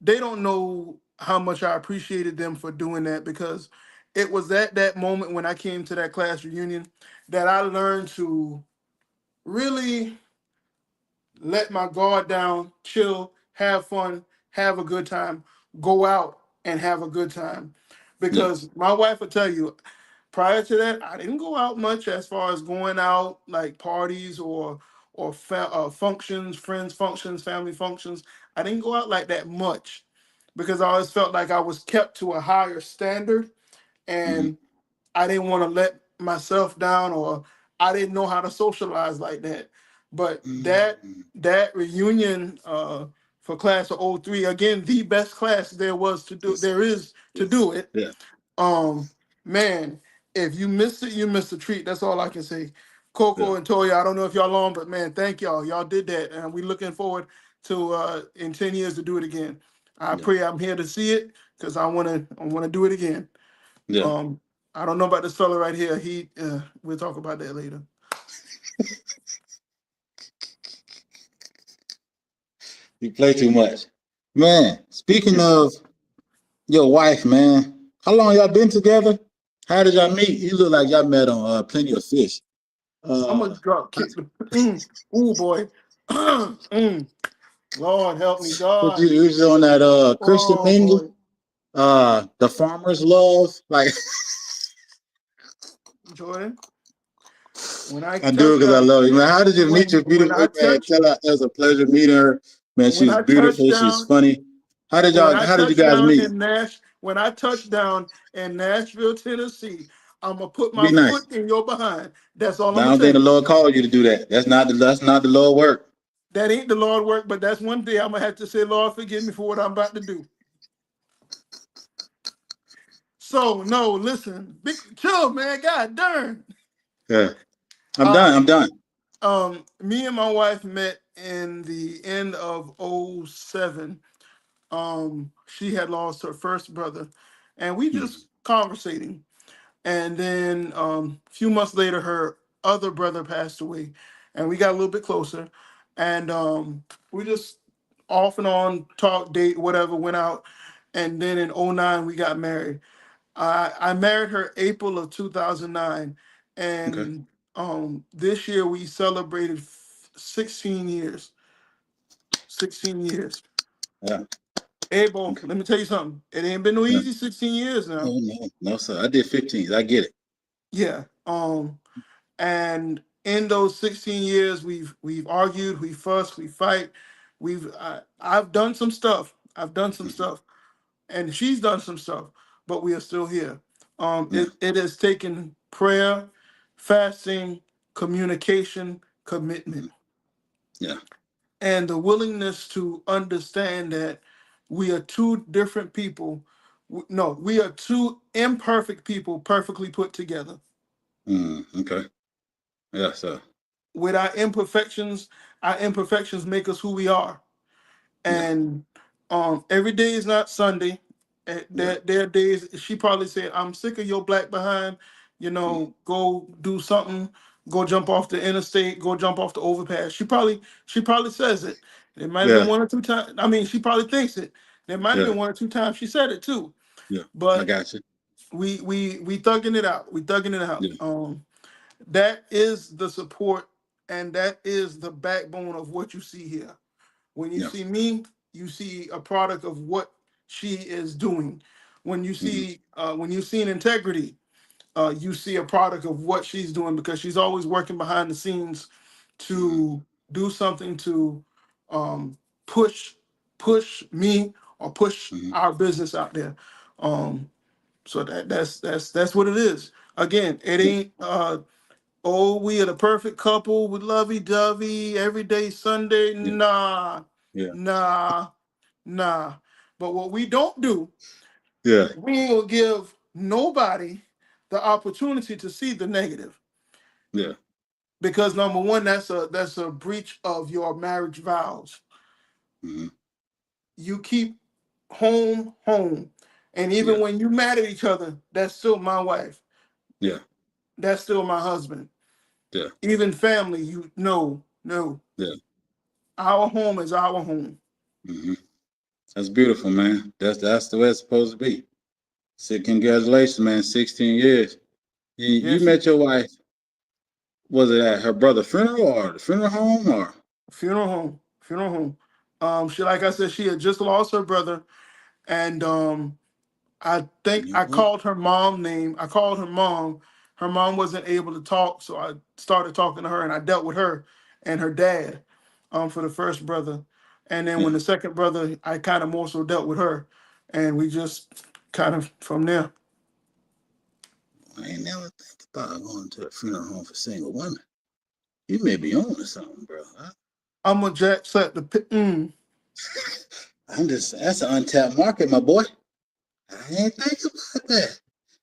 don't know how much I appreciated them for doing that because it was at that moment when I came to that class reunion that I learned to really let my guard down, chill, have fun, have a good time, go out and have a good time. Yeah. Because my wife will tell you, prior to that, I didn't go out much as far as going out like parties or functions, friends functions, family functions. I didn't go out like that much because I always felt like I was kept to a higher standard Mm-hmm. and I didn't want to let myself down or I didn't know how to socialize like that. But Mm-hmm. that reunion for class of '03, again, the best class there is to Yes. do it. Yeah. Um, man, if you missed it, you missed a treat. That's all I can say. Yeah. Coco and Toya, I don't know if y'all on, but man, thank y'all. Y'all did that, and we looking forward to in 10 years to do it again. I Yeah. pray I'm here to see it because I wanna do it again. Yeah. Um, I don't know about this fella right here. We'll talk about that later. You play too much. Man, speaking of your wife, man, how long y'all been together? How did y'all meet? You look like y'all met on Plenty of Fish. I'm gonna Uh, drop kick the. Ooh boy. Lord help me, what God. you was on that Christian Oh mingle? boy, The farmers love. Like Jordan. When I I do it touched because I down, love you, man. How did you meet your when beautiful I man? touched Tell her it was a pleasure meeting her. Man, when she's I touched beautiful. She's down funny. How did you guys meet? When I touched down in Nashville, Tennessee, I'm gonna put Be my nice. foot in your behind. That's all But I'm I gonna don't tell think the you. Lord called you to do that. That's not the Lord work. That ain't the Lord work, but that's one day I'm gonna have to say, Lord, forgive me for what I'm about to do. So no, listen, big chill, man. God darn. Yeah. I'm done. Uh, I'm done. me and my wife met in the end of '07. She had lost her first brother, and we just conversating. And then a few months later, her other brother passed away, and we got a little bit closer. And we just off and on talk, date, whatever, went out. And then in '09 we got married. I married her April of 2009, Okay. and this year we celebrated 16 years. 16 years. Yeah. Hey, Bo, Okay. let me tell you something. It ain't been no Yeah. easy 16 years now. Oh no, no, sir. I did 15. I get it. Yeah. And in those 16 years, we've argued, we fuss, we fight. I've done some stuff. I've done some Mhm. stuff, and she's done some stuff, but we are still here. Yeah. It has taken prayer, fasting, communication, commitment, Mhm. Yeah. and the willingness to understand that we are two different people. No, we are two imperfect people perfectly put together. Okay. Yeah, sir. With our imperfections make us who we are. Yeah. And every day is not Sunday. Yeah. There are days she probably said, "I'm sick of your black behind. Mm. Go do something. Go jump off the interstate. Go jump off the overpass." She probably says it. There might have been Yeah. one or two times. I mean, she probably thinks it. There might have Yeah. been one or two times she said it too. Yeah. I But got you. we thugging it out. We thugging it out. Yeah. That is the support, and that is the backbone of what you see here. When you Yeah. see me, you see a product of what she is doing. Hmm. When you see an integrity, you see a product of what she's doing, because she's always working behind the scenes Hmm. to do something to um, push push me or push Hmm. our business out there. Um, so that's what it is. Again, it Yeah. ain't oh, we are the perfect couple with lovey dovey every day Sunday. Yeah. Nah, Yeah. nah, nah. But what we don't do, Yeah. we will give nobody the opportunity to see the negative. Yeah. Because number one, that's a breach of your marriage vows. Hmm. You keep home home. And even Yeah. when you mad at each other, that's still my wife. Yeah. That's still my husband. Yeah. Even family, no. Yeah. Our home is our home. Hmm. That's beautiful, man. That's the way it's supposed to be. So congratulations, man. 16 years. You Yes, met your wife. Was it at her brother's funeral or the funeral home or funeral home, funeral home. She, like I said, she had just lost her brother, and I think funeral I home? called her mom name. I called her mom. Her mom wasn't able to talk, so I started talking to her, and I dealt with her and her dad, for the first brother, and then when Yeah. the second brother, I kind of more so dealt with her, and we just kind of from there. I ain't never think about going to a funeral home for single women. You may be on to something, bro. I'm a jack set the I'm just that's an untapped market, my boy. I ain't think about that.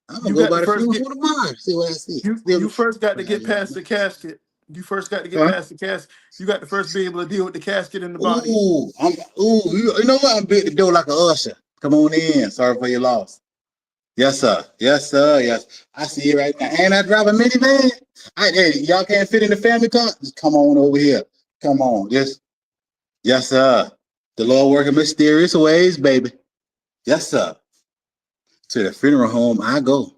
I'm gonna You go got by to the first funeral get home tomorrow. See what I see. you first got to get past the casket. You first got to get Huh? past the casket. You got to first be able to deal with the casket and the body. You know what? I'm big the door like a usher. Come on in. Sorry for your loss. Yes, sir. Yes, sir. Yes. I see you right now. And I drive a minivan. Hey, y'all can't fit in the family car? Just come on over here. Come on. Yes, sir. The Lord working mysterious ways, baby. Yes, sir. To the funeral home I go.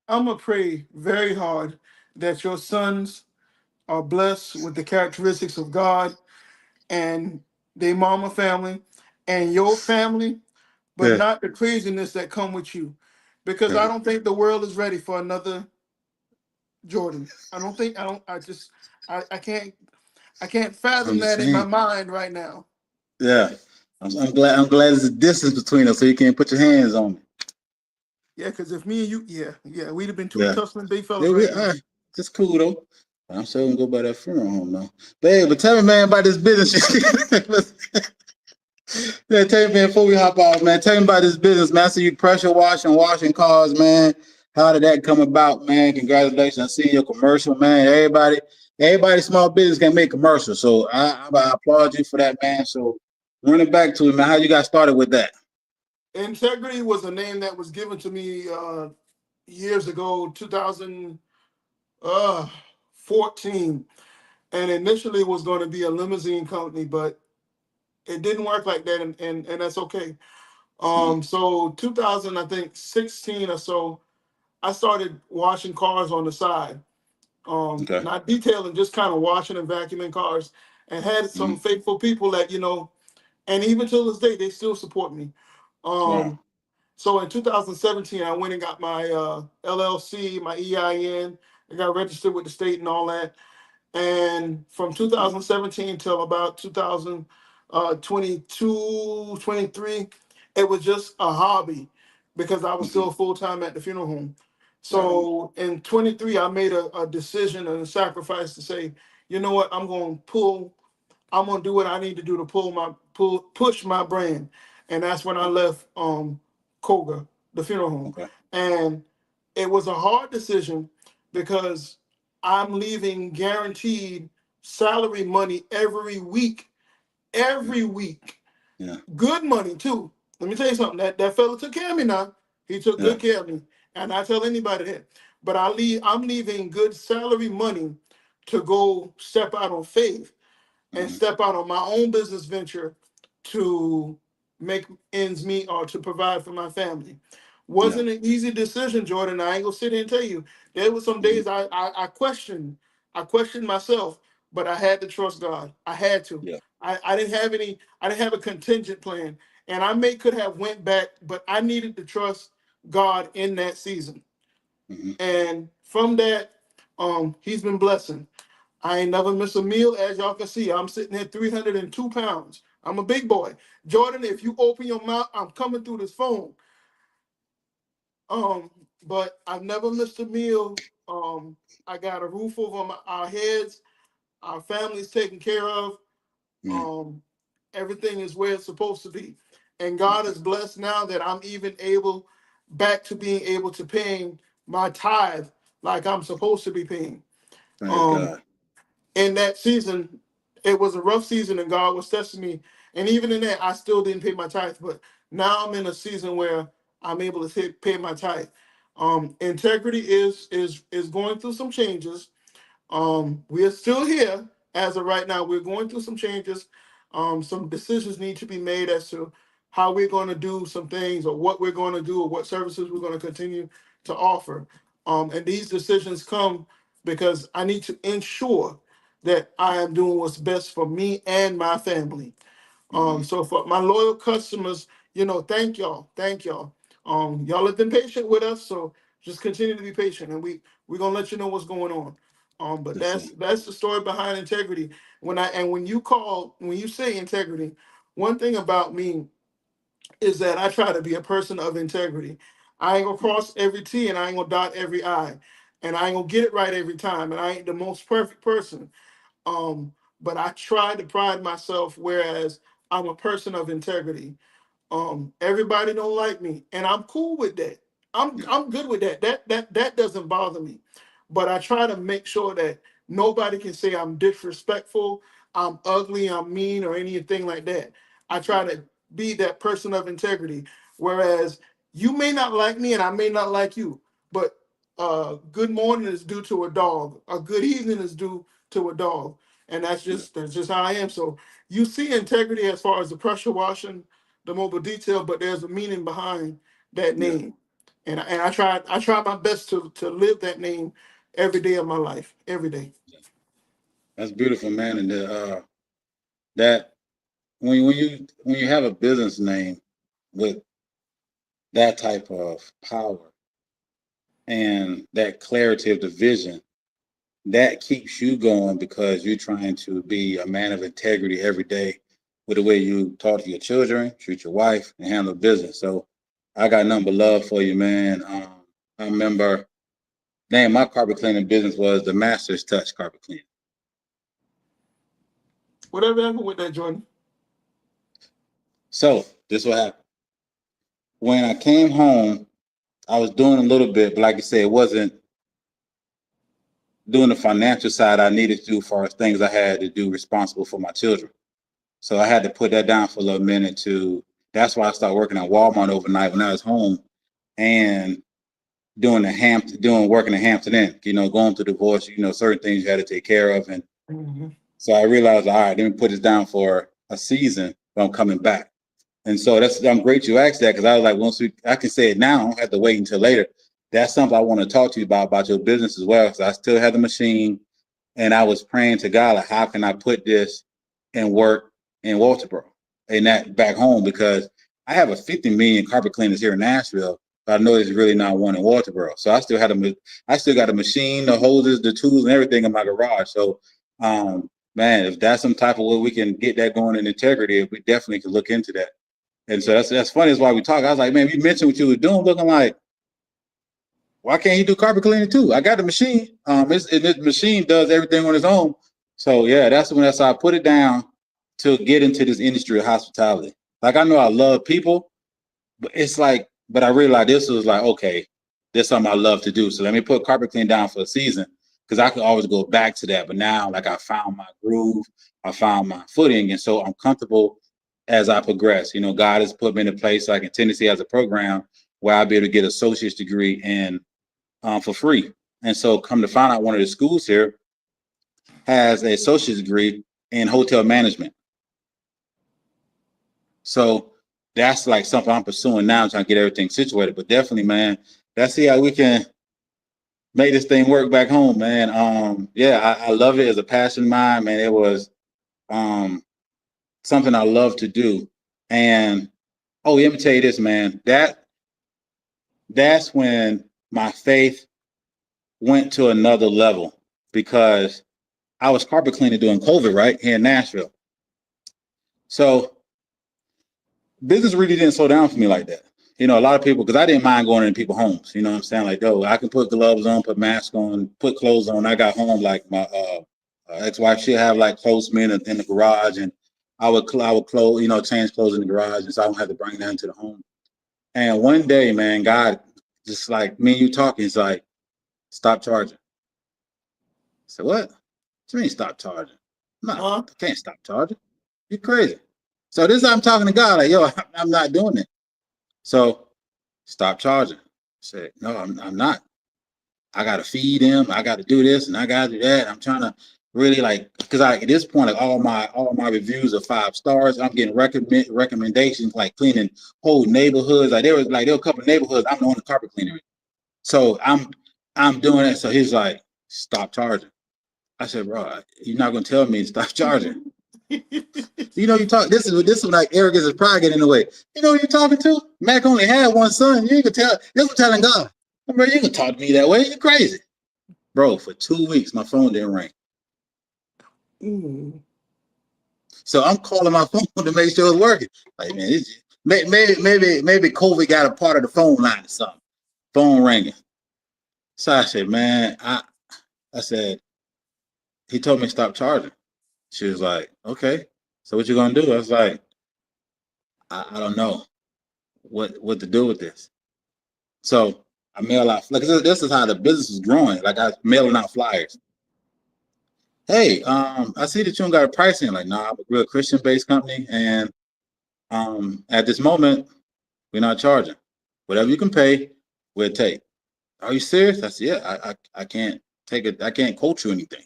I'm gonna pray very hard that your sons are blessed with the characteristics of God and they mama family and your family, but Yeah. not the craziness that come with you. Because I Right. don't think the world is ready for another Jordan. I don't think I don't I just I can't I fathom that in my understand. mind right now. Yeah. I'm glad. I'm glad there's a distance between us, so you can't put your hands on me. Yeah, because if me and you, yeah, we'd have been two Yeah. tussling big fellas Yeah. right now. It's cool though. I'm sure we can go by that funeral home though. But tell me, man, about this business. Yeah, tell me, man, before we hop off, man, tell me about this business, man. I see you pressure washing cars, man. How did that come about, man? Congratulations. I see your commercial, man. Everybody small business can make commercials. So I applaud you for that, man. So run it back to me, man. How you got started with that? Integrity was a name that was given to me years ago, 2014, and initially it was going to be a limousine company, but it didn't work like that, and that's okay. Mm-hmm. So 2000, I think 16 or so, I started washing cars on the side, Okay. not detailing, just kind of washing and vacuuming cars, and had some Mm-hmm. faithful people that and even till this day they still support me. Wow. Um, so in 2017, I went and got my LLC, my EIN. I got registered with the state and all that. And from Yeah. 2017 till about 2022, 23, it was just a hobby because I was Mm-hmm. still full time at the funeral home. Right on. So in 23, I made a decision and a sacrifice to say, you know what, I'm gonna do what I need to do to push my brand, and that's when I left Koga, the funeral home, Okay. and it was a hard decision because I'm leaving guaranteed salary money Yeah. every week, Yeah. good money too. Let me tell you something. That fella took care of me now. He took Yeah. good care of me, and I tell anybody that. But I'm leaving good salary money to go step out on faith and Mm-hmm. step out on my own business venture to make ends meet or to provide for my family. Yeah. Wasn't an easy decision, Jordan. I ain't gonna sit here and tell you. There were some Mm-hmm. days I questioned myself, but I had to trust God. I had to. Yeah. I didn't have a contingent plan. And I may could have went back, but I needed to trust God in that season. Mm-hmm. And from that, he's been blessing. I ain't never missed a meal. As y'all can see, I'm sitting at 302 pounds. I'm a big boy. Jordan, if you open your mouth, I'm coming through this phone. Um, but I've never missed a meal. I got a roof over our heads. Our family's taken care of. Mm-hmm. Um, Everything is where it's supposed to be. And God is blessed now that I'm even able back to being able to paying my tithe like I'm supposed to be paying. Praise Um, God. in that season, it was a rough season and God was testing me. And even in that, I still didn't pay my tithe. But now I'm in a season where I'm able to pay my tithe. Integrity is going through some changes. We are still here as of right now. We're going through some changes. Some decisions need to be made as to how we're going to do some things or what we're going to do or what services we're going to continue to offer. And these decisions come because I need to ensure that I am doing what's best for me and my family. Mm-hmm. So for my loyal customers, thank y'all. Thank y'all. Y'all have been patient with us, so just continue to be patient, and we're gonna let you know what's going on. But Yes, sir. that's the story behind integrity. When you say integrity, one thing about me is that I try to be a person of integrity. I ain't gonna cross every T and I ain't gonna dot every I, and I ain't gonna get it right every time, and I ain't the most perfect person. But I try to pride myself, whereas I'm a person of integrity. Everybody don't like me, and I'm cool with that. Yeah. I'm good with that. That doesn't bother me. But I try to make sure that nobody can say I'm disrespectful, I'm ugly, I'm mean, or anything like that. I try to be that person of integrity. Whereas you may not like me and I may not like you, but good morning is due to a dog. A good evening is due to a dog. And Yeah. that's just how I am. So you see integrity as far as the pressure washing, the mobile detail, but there's a meaning behind that Yeah. name. And I try my best to live that name every day of my life, every day. That's beautiful, man. And that when you have a business name with that type of power and that clarity of the vision, that keeps you going because you're trying to be a man of integrity every day with the way you talk to your children, treat your wife, and handle business. So I got nothing but love for you, man. I remember name my carpet cleaning business was the Master's Touch Carpet Cleaning. Whatever happened with that, Jordan? So this what happened. When I came home, I was doing a little bit, but like I said, it wasn't doing the financial side I needed to do for as things I had to do responsible for my children. So I had to put that down for a little minute to. That's why I started working at Walmart overnight when I was home, and doing working in Hampton Inn. Going through divorce. Certain things you had to take care of, and so I realized, all right, let me put this down for a season, but I'm coming back. And so I'm great you asked that, because I was like, I can say it now, I don't have to wait until later. That's something I want to talk to you about your business as well. Because I still have the machine, and I was praying to God, like, how can I put this and work in Walterboro and that back home? Because I have a 50 million carpet cleaners here in Nashville, but I know there's really not one in Walterboro. So I still got a machine, the hoses, the tools, and everything in my garage. So, man, if that's some type of way we can get that going in integrity, we definitely could look into that. And so that's funny. That's why we talk. I was like, man, you mentioned what you were doing, looking like, why can't you do carpet cleaning too? I got the machine. This machine does everything on its own. So yeah, that's how I put it down to get into this industry of hospitality. Like, I know I love people, but I realized this was like, okay, this is something I love to do. So let me put carpet cleaning down for a season, because I could always go back to that. But now, like, I found my groove, I found my footing, and so I'm comfortable as I progress. God has put me in a place, like in Tennessee, has a program where I'll be able to get an associate's degree for free. And so, come to find out, one of the schools here has an associate's degree in hotel management. So that's like something I'm pursuing now, trying to get everything situated. But definitely, man, let's see how we can make this thing work back home, man. Yeah, I love it as a passion of mine, man. It was something I love to do. And let me tell you this, man. That's when my faith went to another level, because I was carpet cleaning during COVID, right, here in Nashville. So business really didn't slow down for me like that. A lot of people, because I didn't mind going into people's homes. You know what I'm saying? Like, I can put gloves on, put masks on, put clothes on. I got home, like, my ex-wife, she'd have like clothesmen in the garage, and I would clothes, change clothes in the garage, and so I don't have to bring that into the home. And one day, man, God, just like me and you talking, he's like, stop charging. I said, what? What do you mean stop charging? I can't stop charging. You're crazy. So this is how I'm talking to God, like, yo, I'm not doing it. So stop charging. I said, no, I'm not. I got to feed him. I got to do this and I got to do that. I'm trying to really, like, because at this point, like, all my reviews are 5 stars. I'm getting recommendations, like cleaning whole neighborhoods. Like, there were a couple of neighborhoods I'm the only carpet cleaner. So I'm doing it. So he's like, stop charging. I said, bro, you're not gonna tell me to stop charging. You talk. This is like arrogance and pride get in the way. You know who you're talking to? Mac only had one son. You can tell. This was telling God. Bro, you can talk to me that way. You're crazy, bro. For 2 weeks, my phone didn't ring. So I'm calling my phone to make sure it's working. Like, man, maybe COVID got a part of the phone line or something. Phone ringing. So I said, man, I said, he told me to stop charging. She was like, okay. So what you gonna do? I was like, I don't know what to do with this. So I mail out, like, this is how the business is growing. Like, I was mailing out flyers. Hey, I see that you don't got a pricing. Like, nah, I'm a real Christian-based company, and at this moment, we're not charging. Whatever you can pay, we'll take. Are you serious? I said, yeah, I can't take it. I can't quote you anything.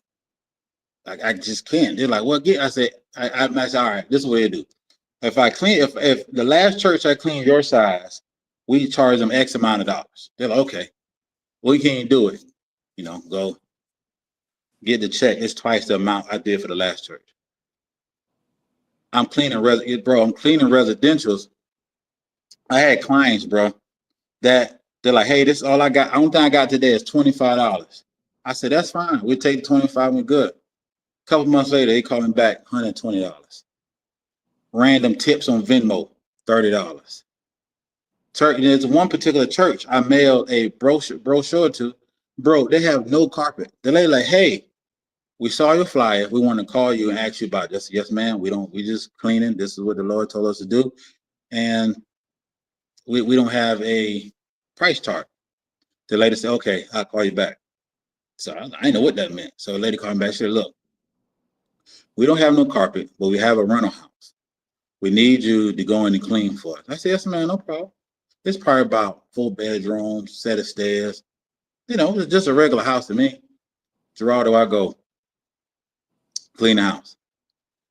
I just can't. They're like, well, I said, I said, all right, this is what they do. If the last church I cleaned your size, we charge them X amount of dollars. They're like, okay, we can't do it. Go get the check. It's twice the amount I did for the last church. I'm cleaning residentials. I had clients, bro, that they're like, hey, this is all I got. Only thing I got today is $25. I said, that's fine. We'll take the 25. We're good. A couple months later, they call me back, $120. Random tips on Venmo, $30. There's one particular church I mailed a brochure to. Bro, they have no carpet. The lady like, hey, we saw your flyer. We want to call you and ask you about this. Yes, ma'am. We just cleaning. This is what the Lord told us to do. And we don't have a price chart. The lady said, okay, I'll call you back. So I didn't know what that meant. So the lady called me back. She said, look, We don't have no carpet, but we have a rental house. We need you to go in and clean for us. I said, yes, man, no problem. It's probably about 4 bedrooms, set of stairs. It's just a regular house to me. Jeraldo, I go clean the house.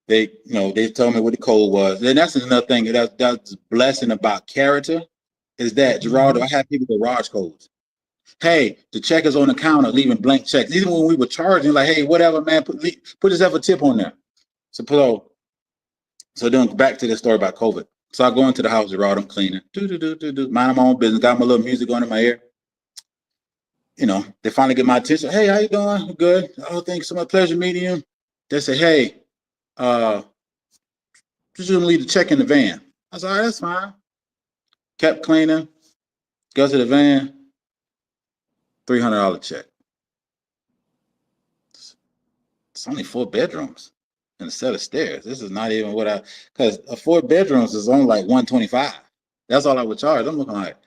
They told me what the code was. And that's another thing that's blessing about character is that Jeraldo, I have people garage codes. Hey, the check is on the counter, leaving blank checks. Even when we were charging, like, hey, whatever, man, put yourself a tip on there. So then back to the story about COVID. So I go into the house, Jeraldo, I'm cleaning, mind my own business, got my little music on in my ear. They finally get my attention. Hey, how you doing? Good. Oh, thanks so much. Pleasure meeting you. They say, hey, just gonna leave the check in the van. I said, all right, that's fine. Kept cleaning. Go to the van. $300 check. It's only 4 bedrooms and a set of stairs. This is not even because 4 bedrooms is only like $125. That's all I would charge. I'm looking like,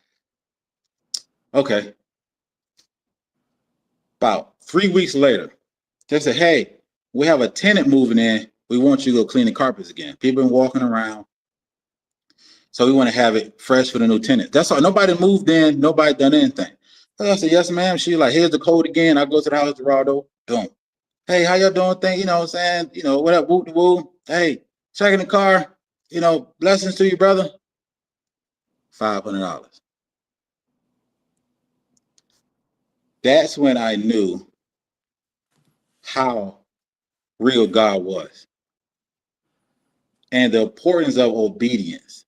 okay. About 3 weeks later, they said, hey, we have a tenant moving in. We want you to go clean the carpets again. People been walking around. So we want to have it fresh for the new tenant. That's all. Nobody moved in. Nobody done anything. So I said, yes, ma'am. She's like, here's the code again. I go to the house, Jeraldo. Boom. Hey, how y'all doing? What I'm saying? What up? Whoop de woo. Hey, checking the car. Blessings to you, brother. $500. That's when I knew how real God was and the importance of obedience.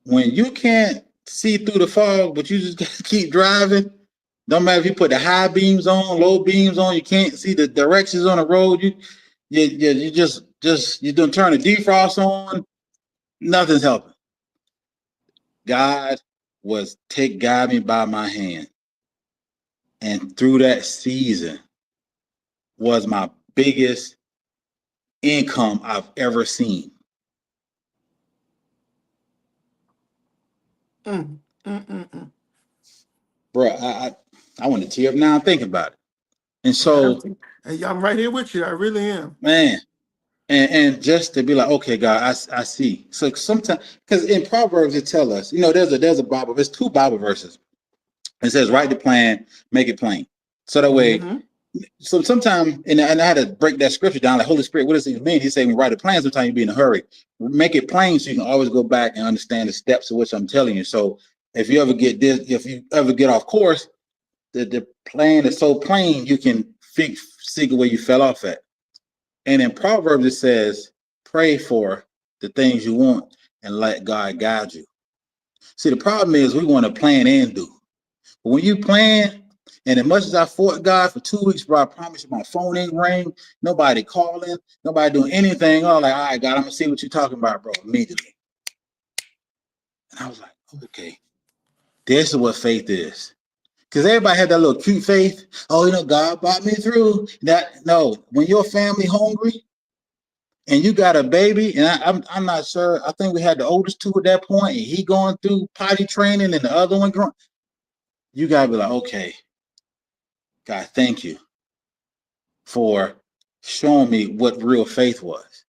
When you can't see through the fog, but you just gotta keep driving, don't matter if you put the high beams on, low beams on, you can't see the directions on the road. You don't turn the defrost on, nothing's helping. God was guide me by my hand. And through that season was my biggest income I've ever seen. Bro, I want to tear up now thinking about it. And so, I'm right here with you. I really am. Man, and just to be like, okay, God, I see. So sometimes, because in Proverbs it tells us, there's a Bible, there's 2 Bible verses. It says, write the plan, make it plain. So that way, so sometimes, and I had to break that scripture down, like, Holy Spirit, what does it mean? He said, when you write a plan, sometimes you be in a hurry. Make it plain so you can always go back and understand the steps of which I'm telling you. So if you ever get off course, the plan is so plain, you can see where you fell off at. And in Proverbs, it says, pray for the things you want and let God guide you. See, the problem is we want to plan and do. But when you plan, and as much as I fought God for 2 weeks, bro, I promise you my phone ain't ring, nobody calling, nobody doing anything. I was like, all right, God, I'm going to see what you're talking about, bro, immediately. And I was like, okay, this is what faith is. Because everybody had that little cute faith. Oh, God brought me through. No, when your family hungry, and you got a baby, and I'm not sure. I think we had the oldest 2 at that point, and he going through potty training, and the other one growing. You gotta be like, okay, God, thank you for showing me what real faith was.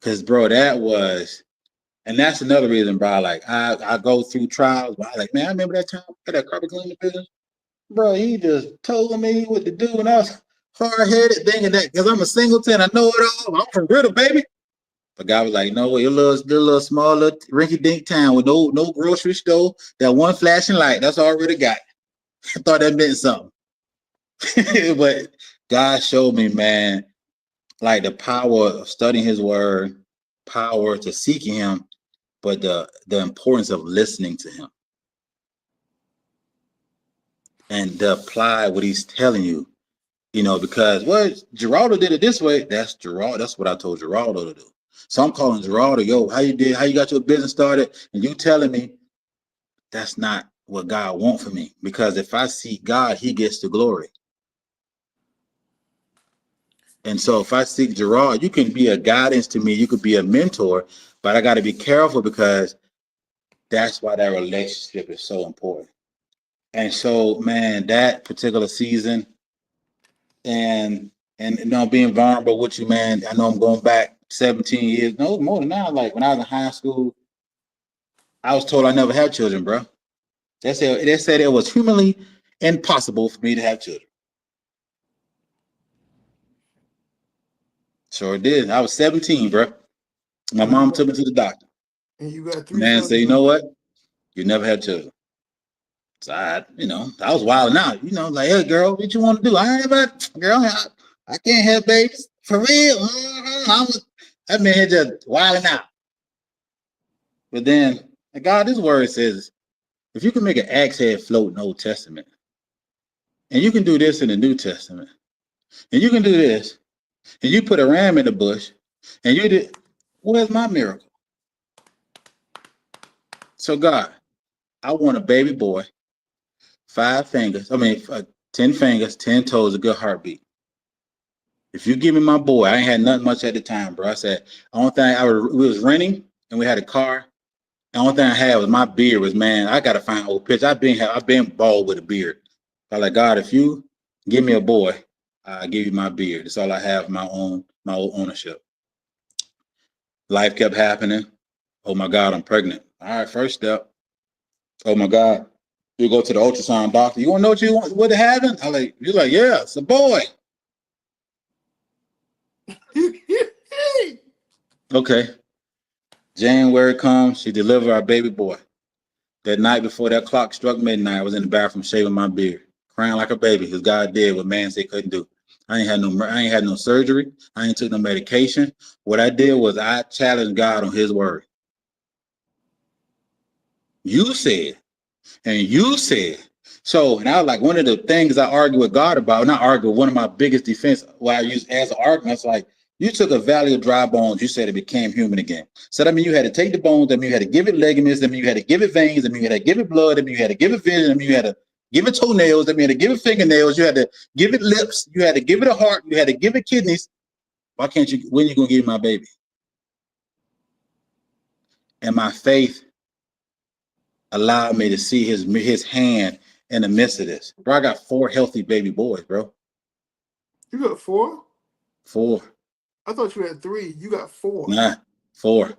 Because, bro, that was, and that's another reason, bro. Like I go through trials, but I like, man, I remember that time I had that carpet cleaning business, bro. He just told me what to do, and I was hard-headed thinking that because I'm a singleton, I know it all. I'm from Ritter, baby. But God was like, no, your little small little rinky-dink town with no grocery store, that one flashing light, that's already got. I thought that meant something. But God showed me, man, like the power of studying his word, power to seeking him, but the importance of listening to him. And to apply what he's telling you, because Jeraldo did it this way, that's what I told Jeraldo to do. So I'm calling Jeraldo, yo, how you got your business started? And you telling me that's not what God wants for me. Because if I seek God, he gets the glory. And so if I seek Jeraldo, you can be a guidance to me, you could be a mentor, but I got to be careful because that's why that relationship is so important. And so, man, that particular season and and being vulnerable with you, man. I know I'm going back 17 years, no more than now. Like when I was in high school, I was told I never had children, bro. They said it was humanly impossible for me to have children. Sure did. I was 17, bro. My and you mom got took me to the doctor. and you got three Man sons said, you know now. what? You never had children. So I was wilding out. Like, hey, girl, what you want to do? I ain't about, girl, I can't have babies for real. I've been here just wilding out. But then, God, this word says, if you can make an axe head float in the Old Testament, and you can do this in the New Testament, and you can do this, and you put a ram in the bush, and you did, where's my miracle? So, God, I want a baby boy, 10 fingers, 10 toes, a good heartbeat. If you give me my boy, I ain't had nothing much at the time, bro. I said, only thing we was renting and we had a car. The only thing I had was my beard was, man, I gotta find old pictures. I've been bald with a beard. I like, God, if you give me a boy, I give you my beard. That's all I have, my own ownership. Life kept happening. Oh my God, I'm pregnant. All right, first step. Oh my God. You go to the ultrasound doctor. You wanna know what happened? You're like, yeah, it's a boy. Okay. January comes, she delivered our baby boy. That night before that clock struck midnight, I was in the bathroom shaving my beard, crying like a baby because God did what man said couldn't do. I ain't had no surgery. I ain't took no medication. What I did was I challenged God on his word. You said, and you said. So, and I was like, one of the things I argue with God about, not argue, one of my biggest defense, what I use as an argument, it's like, you took a valley of dry bones, you said it became human again. So that means you had to take the bones, that means you had to give it ligaments, that means you had to give it veins, that means you had to give it blood, that means you had to give it vision, that means you had to give it toenails, that means you had to give it fingernails, you had to give it lips, you had to give it a heart, you had to give it kidneys. Why can't you, when are you going to give me my baby? And my faith allowed me to see his hand in the midst of this. Bro, I got 4 healthy baby boys, bro. You got 4? 4. I thought you had 3. You got 4. Nah, 4.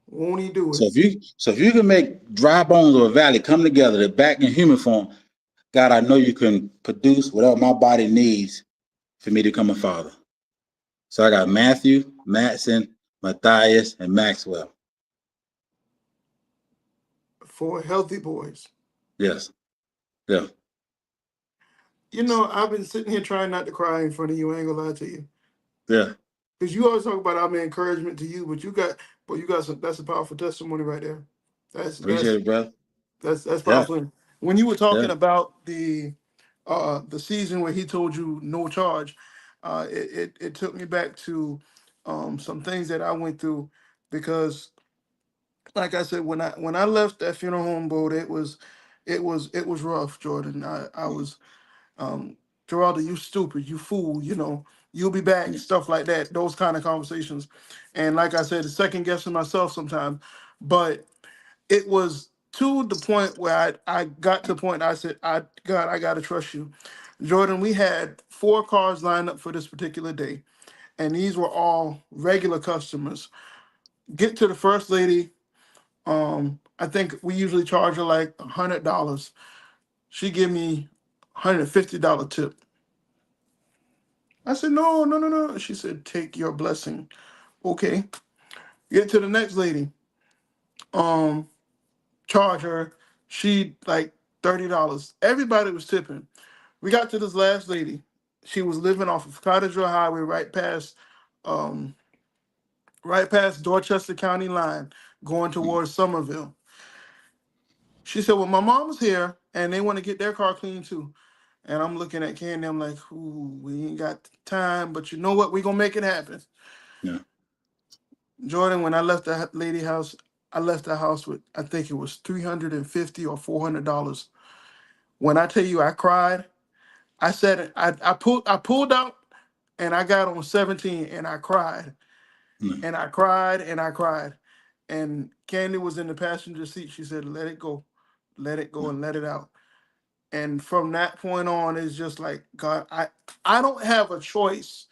Won't he do So it? if you can make dry bones or a valley come together, they're back in human form, God, I know you can produce whatever my body needs for me to become a father. So I got Matthew, Matson, Matthias, and Maxwell. 4 healthy boys. Yes. Yeah. I've been sitting here trying not to cry in front of you. I ain't gonna lie to you. Yeah. Because you always talk about I'm an encouragement to you, but you got some. That's a powerful testimony right there. That's Appreciate that's it, brother. that's Yeah. powerful. When you were Yeah. talking about the season where he told you no charge, it took me back to some things that I went through because, like I said, when I left that funeral home, boat, it was rough, Jordan. I was Jeraldo, you stupid, you fool, you'll be back, Yeah. stuff like that, those kind of conversations. And like I said, second guessing myself sometimes. But it was to the point where I got to the point I said, God, I gotta trust you. Jordan, we had 4 cars lined up for this particular day, and these were all regular customers. Get to the first lady. I think we usually charge her like $100. She give me $150 tip. I said, no, no, no, no. She said, take your blessing. Okay. Get to the next lady. Um, Charge her. She like $30. Everybody was tipping. We got to this last lady. She was living off of Cottesville Highway, um, right past Dorchester County line, going towards Somerville. She said, well, my mom's here and they want to get their car clean too. And I'm looking at Candy. I'm like, ooh, we ain't got time, but you know what? We gonna make it happen. Yeah. Jordan, when I left that lady house, I left the house with I think it was $350 or $400. When I tell you I cried, I said it. I pulled out and I got on 17 and I cried Yeah. and I cried and I cried. And Candy was in the passenger seat. She said, "Let it go, and let it out." And from that point on, it's just like, God, I don't have a choice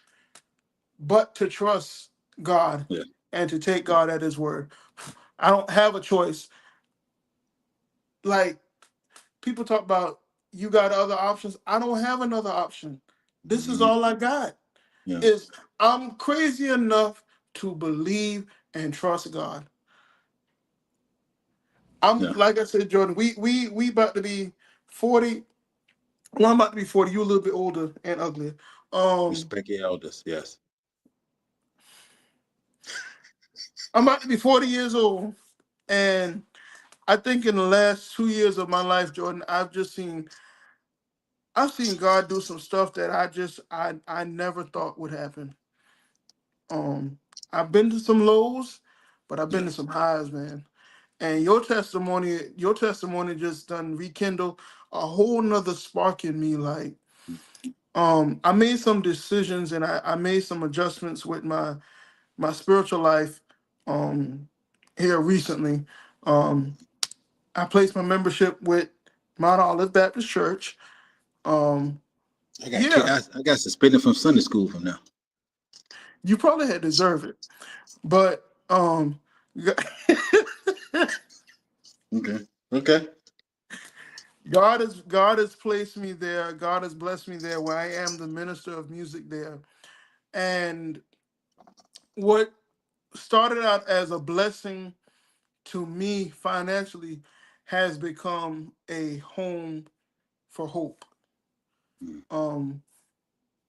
but to trust God Yeah. and to take God at his word. I don't have a choice. Like, people talk about, you got other options. I don't have another option. This is Mhm. all I got. Yeah. Is I'm crazy enough to believe and trust God. I'm Yeah. like I said, Jordan, we about to be 40. Well, I'm about to be 40. You a little bit older and uglier. Um, Respect your elders. Yes. I'm about to be 40 years old. And I think in the last 2 years of my life, Jordan, I've seen God do some stuff that I never thought would happen. Um, I've been to some lows, but I've been to Yes. some highs, man. And your testimony just done rekindle a whole nother spark in me. Like, I made some decisions and I made some adjustments with my spiritual life um here recently. Um, I placed my membership with Mount Olive Baptist Church. Um, yeah, I got suspended from Sunday school from now. you probably had deserved it, but Okay. Okay. God has placed me there. God has blessed me there, where I am the minister of music there. And what started out as a blessing to me financially has become a home for hope. Mm. Um,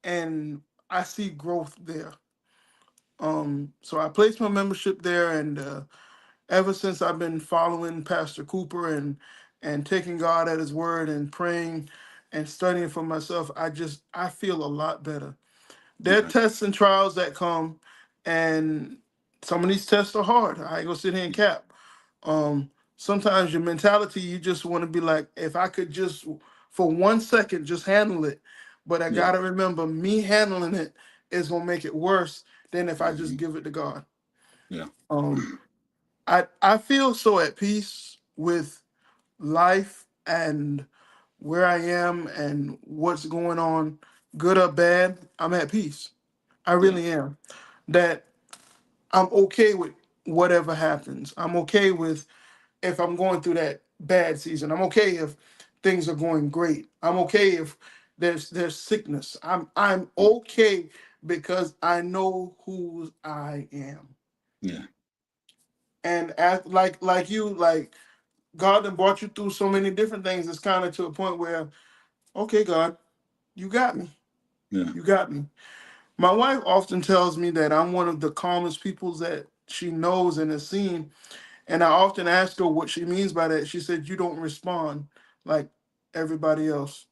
and I see growth there. So I placed my membership there, and ever since I've been following Pastor Cooper and taking God at His word and praying and studying for myself, I feel a lot better. There are Okay. tests and trials that come, and some of these tests are hard. I ain't gonna sit here and cap. Sometimes your mentality, you just want to be like, if I could just for 1 second just handle it, but I Yeah. gotta remember, me handling it is gonna make it worse than if I just Hmm. give it to God. Yeah. Um, I feel so at peace with life and where I am and what's going on, good or bad. I'm at peace. I Yeah. really am. That I'm okay with whatever happens. I'm okay with if I'm going through that bad season. I'm okay if things are going great. I'm okay if there's sickness. I'm Mm. okay because I know who I am. Yeah. And like you, like God done brought you through so many different things. It's kind of to a point where, okay, God, you got me. Yeah. You got me. My wife often tells me that I'm one of the calmest people that she knows and has seen. And I often ask her what she means by that. She said, "You don't respond like everybody else."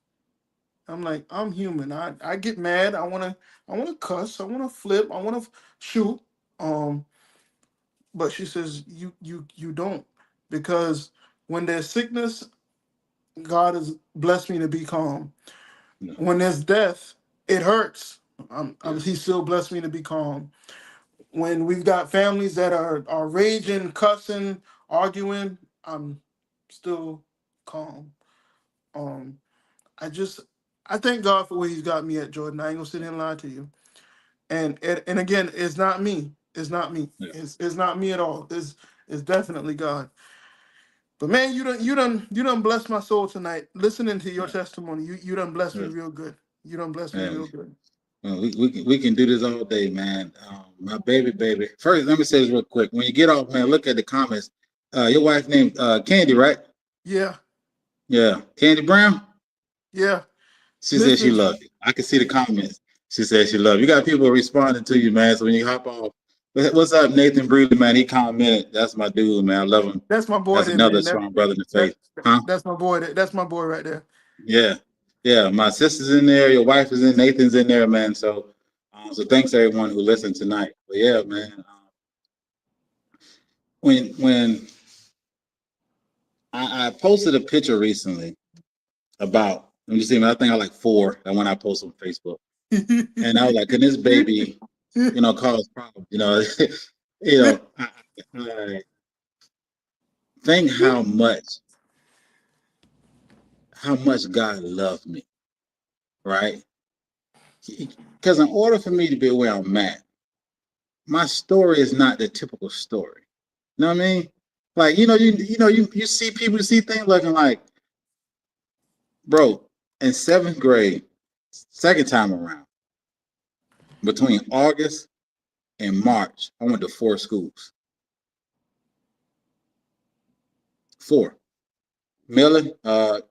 I'm like, I'm human. I get mad. I wanna cuss. I wanna flip. I wanna shoot. Um, but she says, you don't, because when there's sickness, God has blessed me to be calm. Yeah. When there's death, it hurts. Yeah. He still blessed me to be calm. When we've got families that are raging, cussing, arguing, I'm still calm. Um, I just I thank God for where He's got me at, Jordan. I ain't gonna sit here and lie to you. And again, it's not me. It's not me. Yeah. It's not me at all. It's definitely God. But man, you done blessed my soul tonight. Listening to your Yeah. testimony, you done blessed me Yeah. real good. You done blessed me Yeah. real good. Well, we can do this all day, man. My baby. First, let me say this real quick. When you get off, man, look at the comments. Your wife named Candy, right? Yeah, Yeah. Candy Brown. yeah. She said she Listen, loved you. I can see the comments. She said she loved you. You got people responding to you, man. So when you hop off, what's up, Nathan Breeder, man? He commented. That's my dude, man. I love him. that's my boy That's there, another man. strong brother in the That faith. Huh? that's my boy. That's my boy right there. Yeah. Yeah. My sister's in there. Your wife is in. Nathan's in there, man. So thanks everyone who listened tonight. But yeah, man. When I posted a picture recently about, let me see, man, I think I like four that when I post on Facebook. And I was like, can this baby, cause problems? You know, I think how much how much God loved me, right? Because in order for me to be where I'm at, my story is not the typical story. You know what I mean? Like, you see people, you see things looking like, bro, in seventh grade, second time around, between August and March, I went to 4 schools. 4. Millen,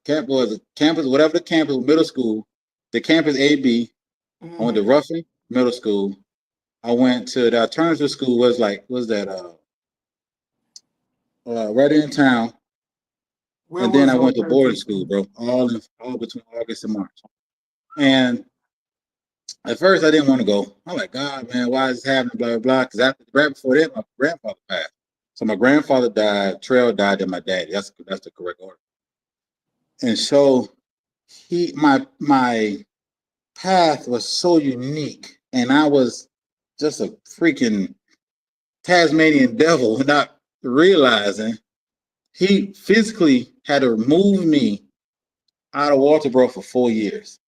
campus, whatever the campus, middle school, the campus AB. I went to Ruffin Middle School. I went to the alternative school was that right in town. Where And then was I the went to boarding alternative school, school? bro, all between August and March. And at first I didn't want to go. I'm like, God, man, why is this happening? Blah, blah, blah. Because right before that, my grandfather passed. So my grandfather died, Trail died, then my dad. That's the correct order. And so my path was so unique, and I was just a freaking Tasmanian devil, not realizing he physically had to remove me out of Walterboro for 4 years.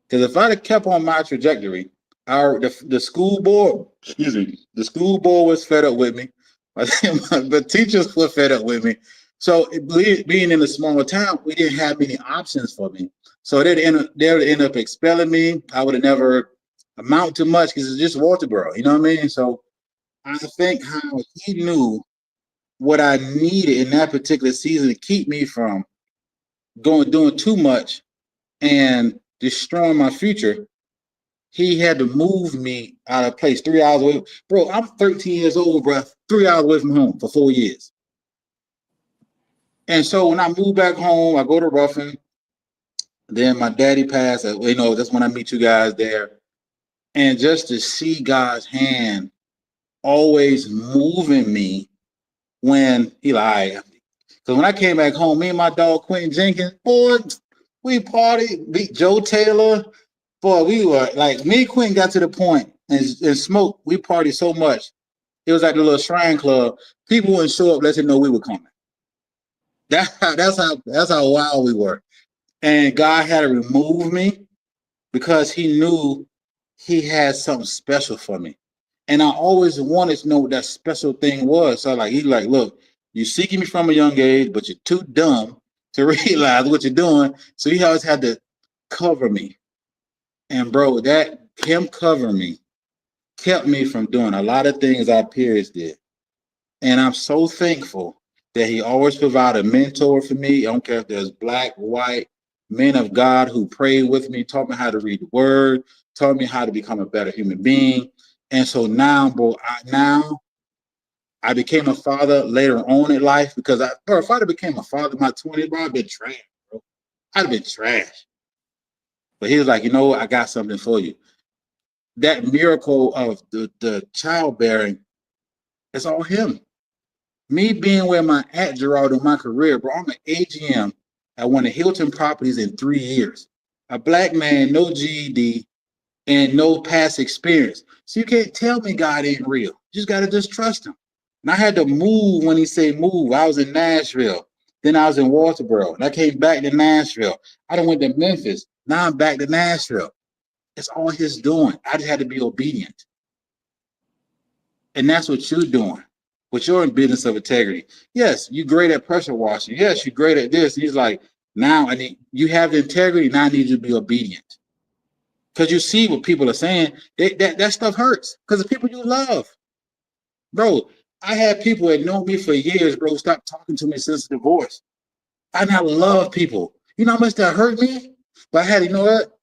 Because if I'd have kept on my trajectory, the school board, the school board was fed up with me. The teachers were fed up with me. So being in a smaller town, we didn't have many options for me. So they would end up expelling me. I would have never amount to much because it's just Walterboro. You know what I mean? So I think how he knew what I needed in that particular season to keep me from doing too much and destroying my future. He had to move me out of place 3 hours away. Bro, I'm 13 years old, bro. 3 hours away from home for 4 years. And so when I moved back home, I go to Ruffin. Then my daddy passed. That's when I meet you guys there. And just to see God's hand always moving me when he like, because when I came back home, me and my dog Quentin Jenkins, boy, we partied, beat Joe Taylor. Boy, we were like, me and Quentin got to the point and smoked. We partied so much. It was like the little shrine club. People wouldn't show up, let them know we were coming. That's how wild we were. And God had to remove me because he knew he had something special for me. And I always wanted to know what that special thing was. So he's like, look, you're seeking me from a young age, but you're too dumb to realize what you're doing. So he always had to cover me. And bro, that him covering me kept me from doing a lot of things our peers did. And I'm so thankful that he always provided a mentor for me. I don't care if there's black, white, men of God who prayed with me, taught me how to read the word, taught me how to become a better human being. And so now, bro, I became a father later on in life because if I'd have became a father in my 20s, bro, I'd been trash, bro. I'd have been trash. But he was like, you know what? I got something for you. That miracle of the childbearing, it's all him. Me being where I'm at, Jeraldo, in my career, bro, I'm an AGM at one of Hilton properties in 3 years. A black man, no GED, and no past experience. So you can't tell me God ain't real. You just got to just trust him. And I had to move when he said move. I was in Nashville. Then I was in Walterboro. And I came back to Nashville. I done went to Memphis. Now I'm back to Nashville. It's all his doing. I just had to be obedient. And that's what you're doing with your business of integrity. Yes, you're great at pressure washing. Yes, you're great at this. He's like, now you have the integrity. Now I need you to be obedient. Because you see what people are saying. That stuff hurts because the people you love. Bro, I had people that know me for years, bro, stop talking to me since the divorce. I now love people. You know how much that hurt me? But I had, you know what?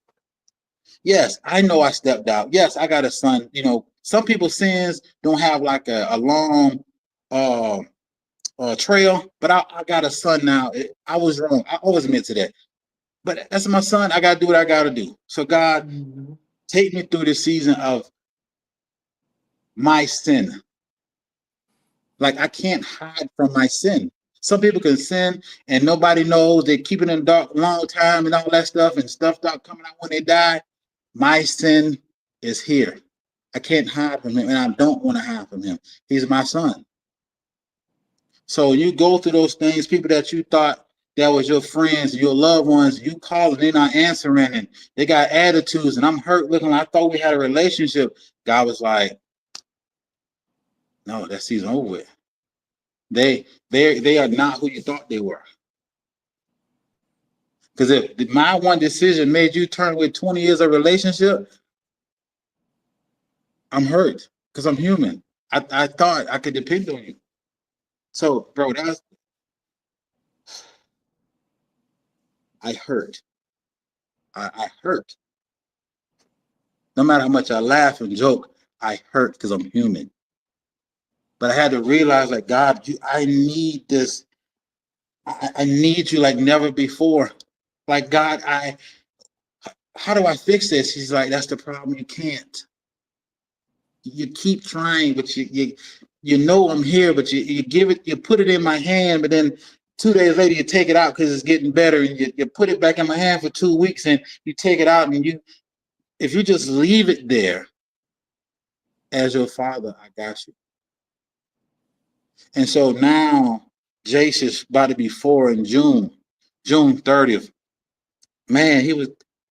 Yes, I know I stepped out. Yes, I got a son. Some people's sins don't have like a long uh, trail, but I got a son now. I was wrong. I always admit to that. But that's my son. I got to do what I got to do. So God, take me through this season of my sin. Like I can't hide from my sin. Some people can sin and nobody knows. They keep it in the dark a long time and all that stuff and stuff start coming out when they die. My sin is here. I can't hide from him and I don't want to hide from him. He's my son. So you go through those things, people that you thought that was your friends, your loved ones, you calling, they're not answering, and they got attitudes, and I'm hurt looking like I thought we had a relationship. God was like, no, that season over with. They are not who you thought they were. Because if my one decision made you turn with 20 years of relationship, I'm hurt because I'm human. I thought I could depend on you. So, bro, I hurt. I hurt. No matter how much I laugh and joke, I hurt because I'm human. But I had to realize, like, God, I need this. I need you like never before. Like, God, how do I fix this? He's like, that's the problem. You can't. You keep trying, but you know I'm here, but you put it in my hand, but then 2 days later you take it out because it's getting better, and you put it back in my hand for 2 weeks, and you take it out, and if you just leave it there as your father, I got you. And so now Jace is about to be 4 in June 30th. Man, he was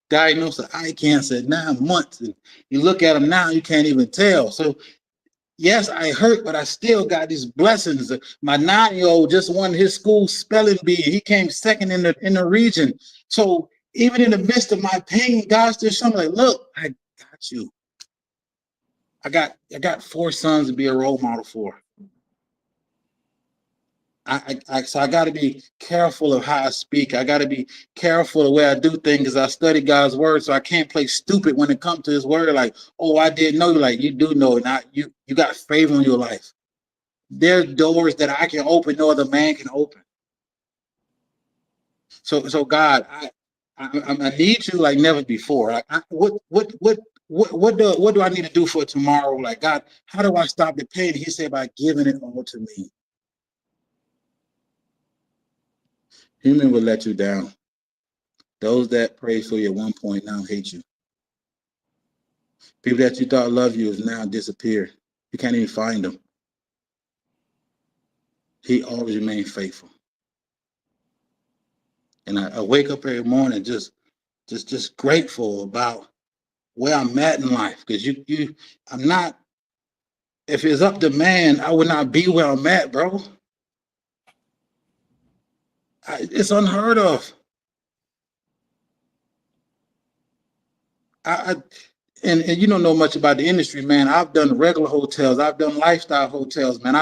diagnosed with eye cancer at 9 months, and you look at him now, you can't even tell. So yes, I hurt, but I still got these blessings. My 9-year-old just won his school spelling bee. He came second in the region. So even in the midst of my pain, God still showing me, like, look, I got you. I got 4 sons to be a role model for. So I got to be careful of how I speak. I got to be careful of the way I do things, because I study God's word, so I can't play stupid when it comes to his word. Like, oh, I didn't know. Like, you do know. Not you got favor in your life. There's doors that I can open, no other man can open. So God, I need you like never before. Like, what do I need to do for tomorrow? Like, God, how do I stop the pain? He said, by giving it all to me. Human will let you down. Those that prayed for you at one point now hate you. People that you thought loved you has now disappeared. You can't even find them. He always remained faithful. And I wake up every morning just grateful about where I'm at in life. Because I'm not, if it's up to man, I would not be where I'm at, bro. It's unheard of. And you don't know much about the industry, man. I've done regular hotels. I've done lifestyle hotels, man.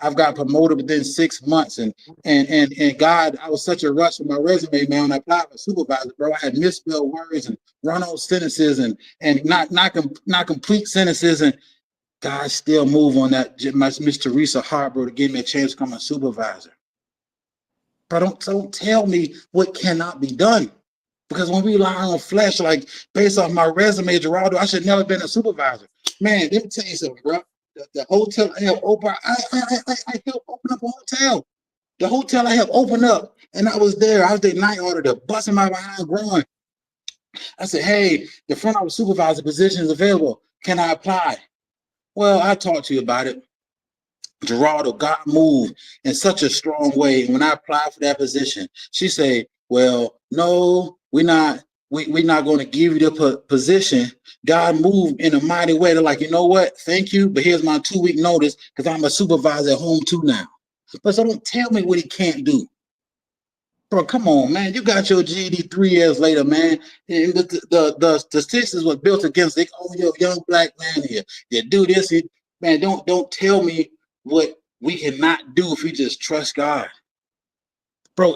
I've got promoted within 6 months, and God, I was such a rush with my resume, man. When I applied for supervisor, bro, I had misspelled words and run-on sentences and not complete sentences, and God still moved on that. Miss Teresa Harbor to give me a chance to become a supervisor. But don't tell me what cannot be done. Because when we rely on flesh, like based off my resume, Jeraldo, I should never been a supervisor. Man, let me tell you something, bro. The hotel I helped open, I helped open up a hotel. The hotel I helped open up, and I was there night auditor, busting my behind growing. I said, hey, the front office supervisor position is available. Can I apply? Well, I talked to you about it. Jeraldo, God moved in such a strong way. When I applied for that position, she said, well, no, we're not going to give you the position. God moved in a mighty way. They're like, you know what? Thank you, but here's my 2-week notice because I'm a supervisor at home too now. But so don't tell me what he can't do. Bro, come on, man. You got your GED 3 years later, man. And the statistics was built against it. Oh, you're a young black man here. You do this. Man, don't tell me what we cannot do if we just trust God. Bro,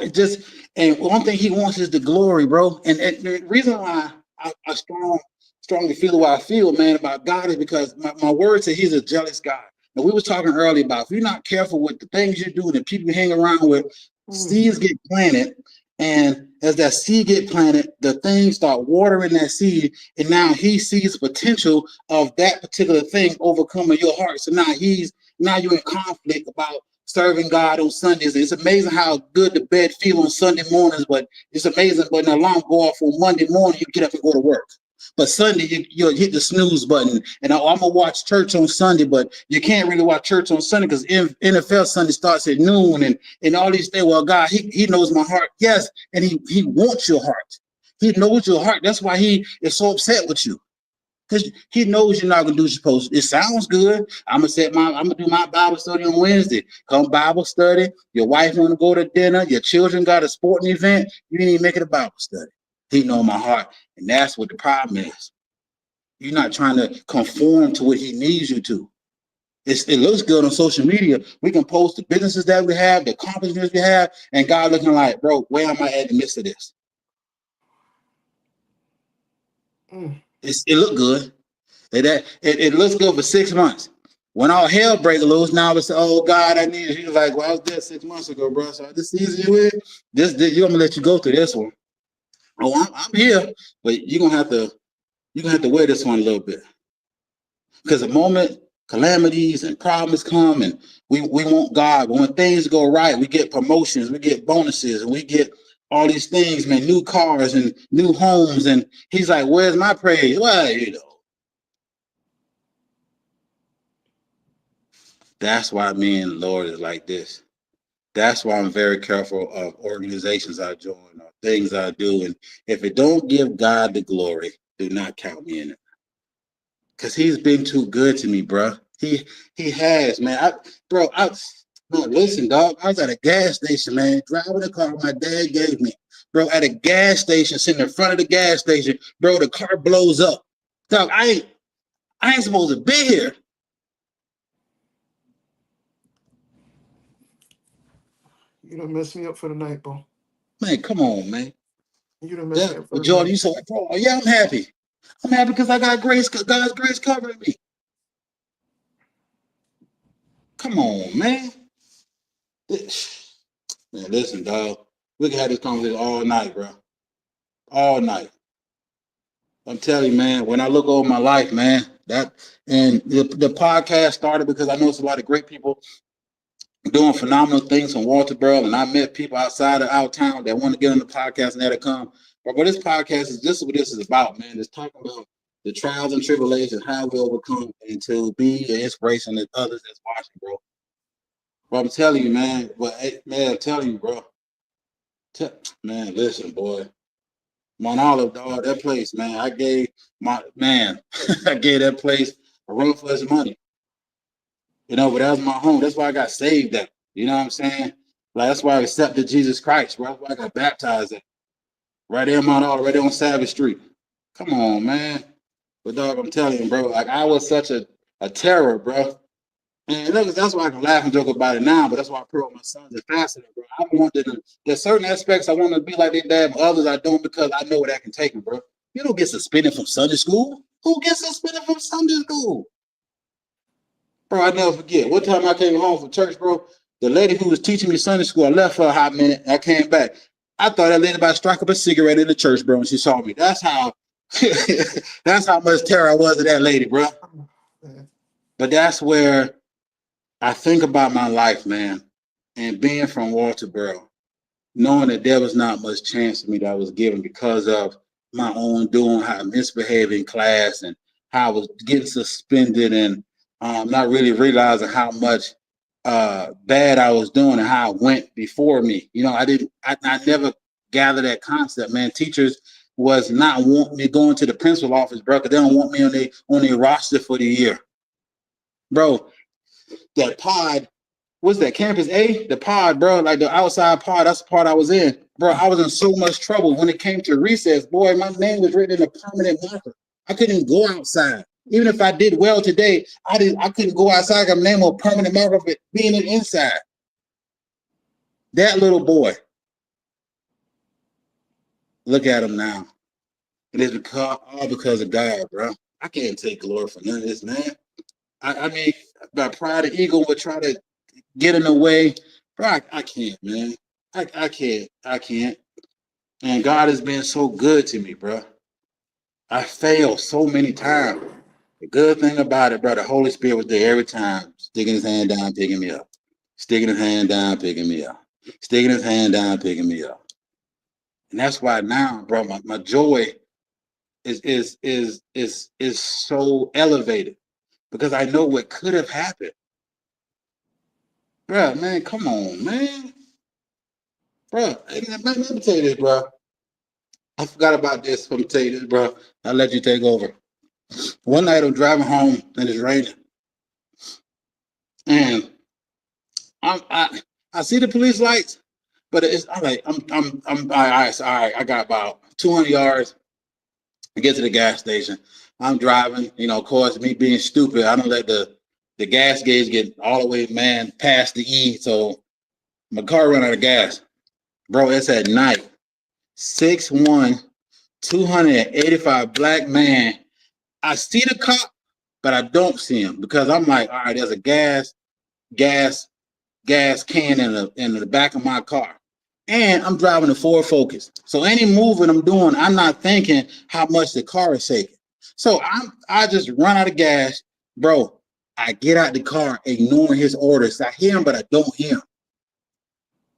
and one thing he wants is the glory, bro. And the reason why I strongly feel the way I feel, man, about God is because my word said he's a jealous God. And we was talking earlier about if you're not careful with the things you do, the people you hang around with, seeds get planted. And as that seed get planted, the things start watering that seed. And now he sees potential of that particular thing overcoming your heart. So now you're in conflict about serving God on Sundays. It's amazing how good the bed feel on Sunday mornings, but it's amazing when the alarm go off on Monday morning, you get up and go to work. But Sunday, you'll hit the snooze button. And I'm going to watch church on Sunday, but you can't really watch church on Sunday because NFL Sunday starts at noon and all these things. Well, God, he knows my heart. Yes, and he wants your heart. He knows your heart. That's why he is so upset with you. Because he knows you're not gonna do what you're supposed to. It sounds good. I'm gonna do my Bible study on Wednesday. Come Bible study. Your wife wanna go to dinner. Your children got a sporting event. You didn't even make it a Bible study. He know my heart, and that's what the problem is. You're not trying to conform to what he needs you to. It looks good on social media. We can post the businesses that we have, the accomplishments we have, and God looking like, bro, where am I at in the midst of this? It looked good. It looks good for 6 months. When all hell breaks loose, now it's oh God, I need you. He's like, well, I was dead 6 months ago, bro. So this season you in, this you're gonna let you go through this one. Oh, I'm here, but you're gonna have to wear this one a little bit. Because the moment calamities and problems come and we want God, but when things go right, we get promotions, we get bonuses, and we get all these things, man, new cars and new homes. And he's like, where's my praise? Well, that's why me and the Lord is like this. That's why I'm very careful of organizations I join or things I do. And if it don't give God the glory, do not count me in it. Because he's been too good to me, bro. He has, man. Listen, dog. I was at a gas station, man, driving the car my dad gave me. Bro, at a gas station, sitting in front of the gas station, bro, the car blows up. Dog, I ain't supposed to be here. You done messed me up for the night, bro. Man, come on, man. You done messed me up for the night. Jordan, you so bro, yeah, I'm happy. I'm happy because I got grace, God's grace covering me. Come on, man. Man, listen, dog. We can have this conversation all night, bro. All night. I'm telling you, man, when I look over my life, man, the podcast started because I know it's a lot of great people doing phenomenal things from Walterboro, and I met people outside of our town that want to get on the podcast and that come. But this podcast this is what this is about, man. It's talking about the trials and tribulations, how we overcome, and to be an inspiration to others that's watching, bro. But I'm telling you, man. I'm telling you, bro. Man, listen, boy. Mount Olive, dog, that place, man. I gave that place a run for its money. But that was my home. That's why I got saved at. You know what I'm saying? Like, that's why I accepted Jesus Christ, bro. That's why I got baptized at. Right there in Mount Olive, right there on Savage Street. Come on, man. But, dog, I'm telling you, bro, like, I was such a terror, bro. And look, that's why I can laugh and joke about it now, but that's why I pray with my sons and fasting, bro. I wanted to, there's certain aspects I want to be like their dad, but others I don't because I know where that can take me, bro. You don't get suspended from Sunday school. Who gets suspended from Sunday school? Bro, I never forget. One time I came home from church, bro. The lady who was teaching me Sunday school, I left for a hot minute. I came back. I thought that lady about to strike up a cigarette in the church, bro, and she saw me. That's how that's how much terror I was of that lady, bro. But that's where I think about my life, man, and being from Walterboro, knowing that there was not much chance to me that I was given because of my own doing, how I misbehaved in class and how I was getting suspended and not really realizing how much bad I was doing and how it went before me. I never gathered that concept, man. Teachers was not wanting me going to the principal office, bro, because they don't want me on their roster for the year. Bro, that pod, what's that, Campus A? The pod, bro, like the outside pod, that's the part I was in. Bro, I was in so much trouble when it came to recess. Boy, my name was written in a permanent marker. I couldn't go outside. Even if I did well today, I couldn't go outside. I got my name on permanent marker for being inside. That little boy. Look at him now. It is all because of God, bro. I can't take glory for none of this, man. I mean, my pride and ego would try to get in the way. Bro, I can't, man. I can't. And God has been so good to me, bro. I failed so many times. The good thing about it, bro, the Holy Spirit was there every time, sticking his hand down, picking me up. Sticking his hand down, picking me up. Sticking his hand down, picking me up. And that's why now, bro, my joy is so elevated because I know what could have happened. Bro, man, come on, man. Bro, let me tell you this, bro. I forgot about this. Let me tell you this, bro. I'll let you take over. One night I'm driving home and it's raining. And I see the police lights, but I'm like, all right, I got about 200 yards. I get to the gas station. I'm driving, of course, me being stupid, I don't let the gas gauge get all the way, man, past the E. So my car run out of gas. Bro, it's at night. 6'1", 285 black man. I see the cop, but I don't see him because I'm like, all right, there's a gas can in the back of my car. And I'm driving a Ford Focus. So any movement I'm doing, I'm not thinking how much the car is shaking. So I just run out of gas. Bro, I get out the car ignoring his orders. I hear him, but I don't hear him.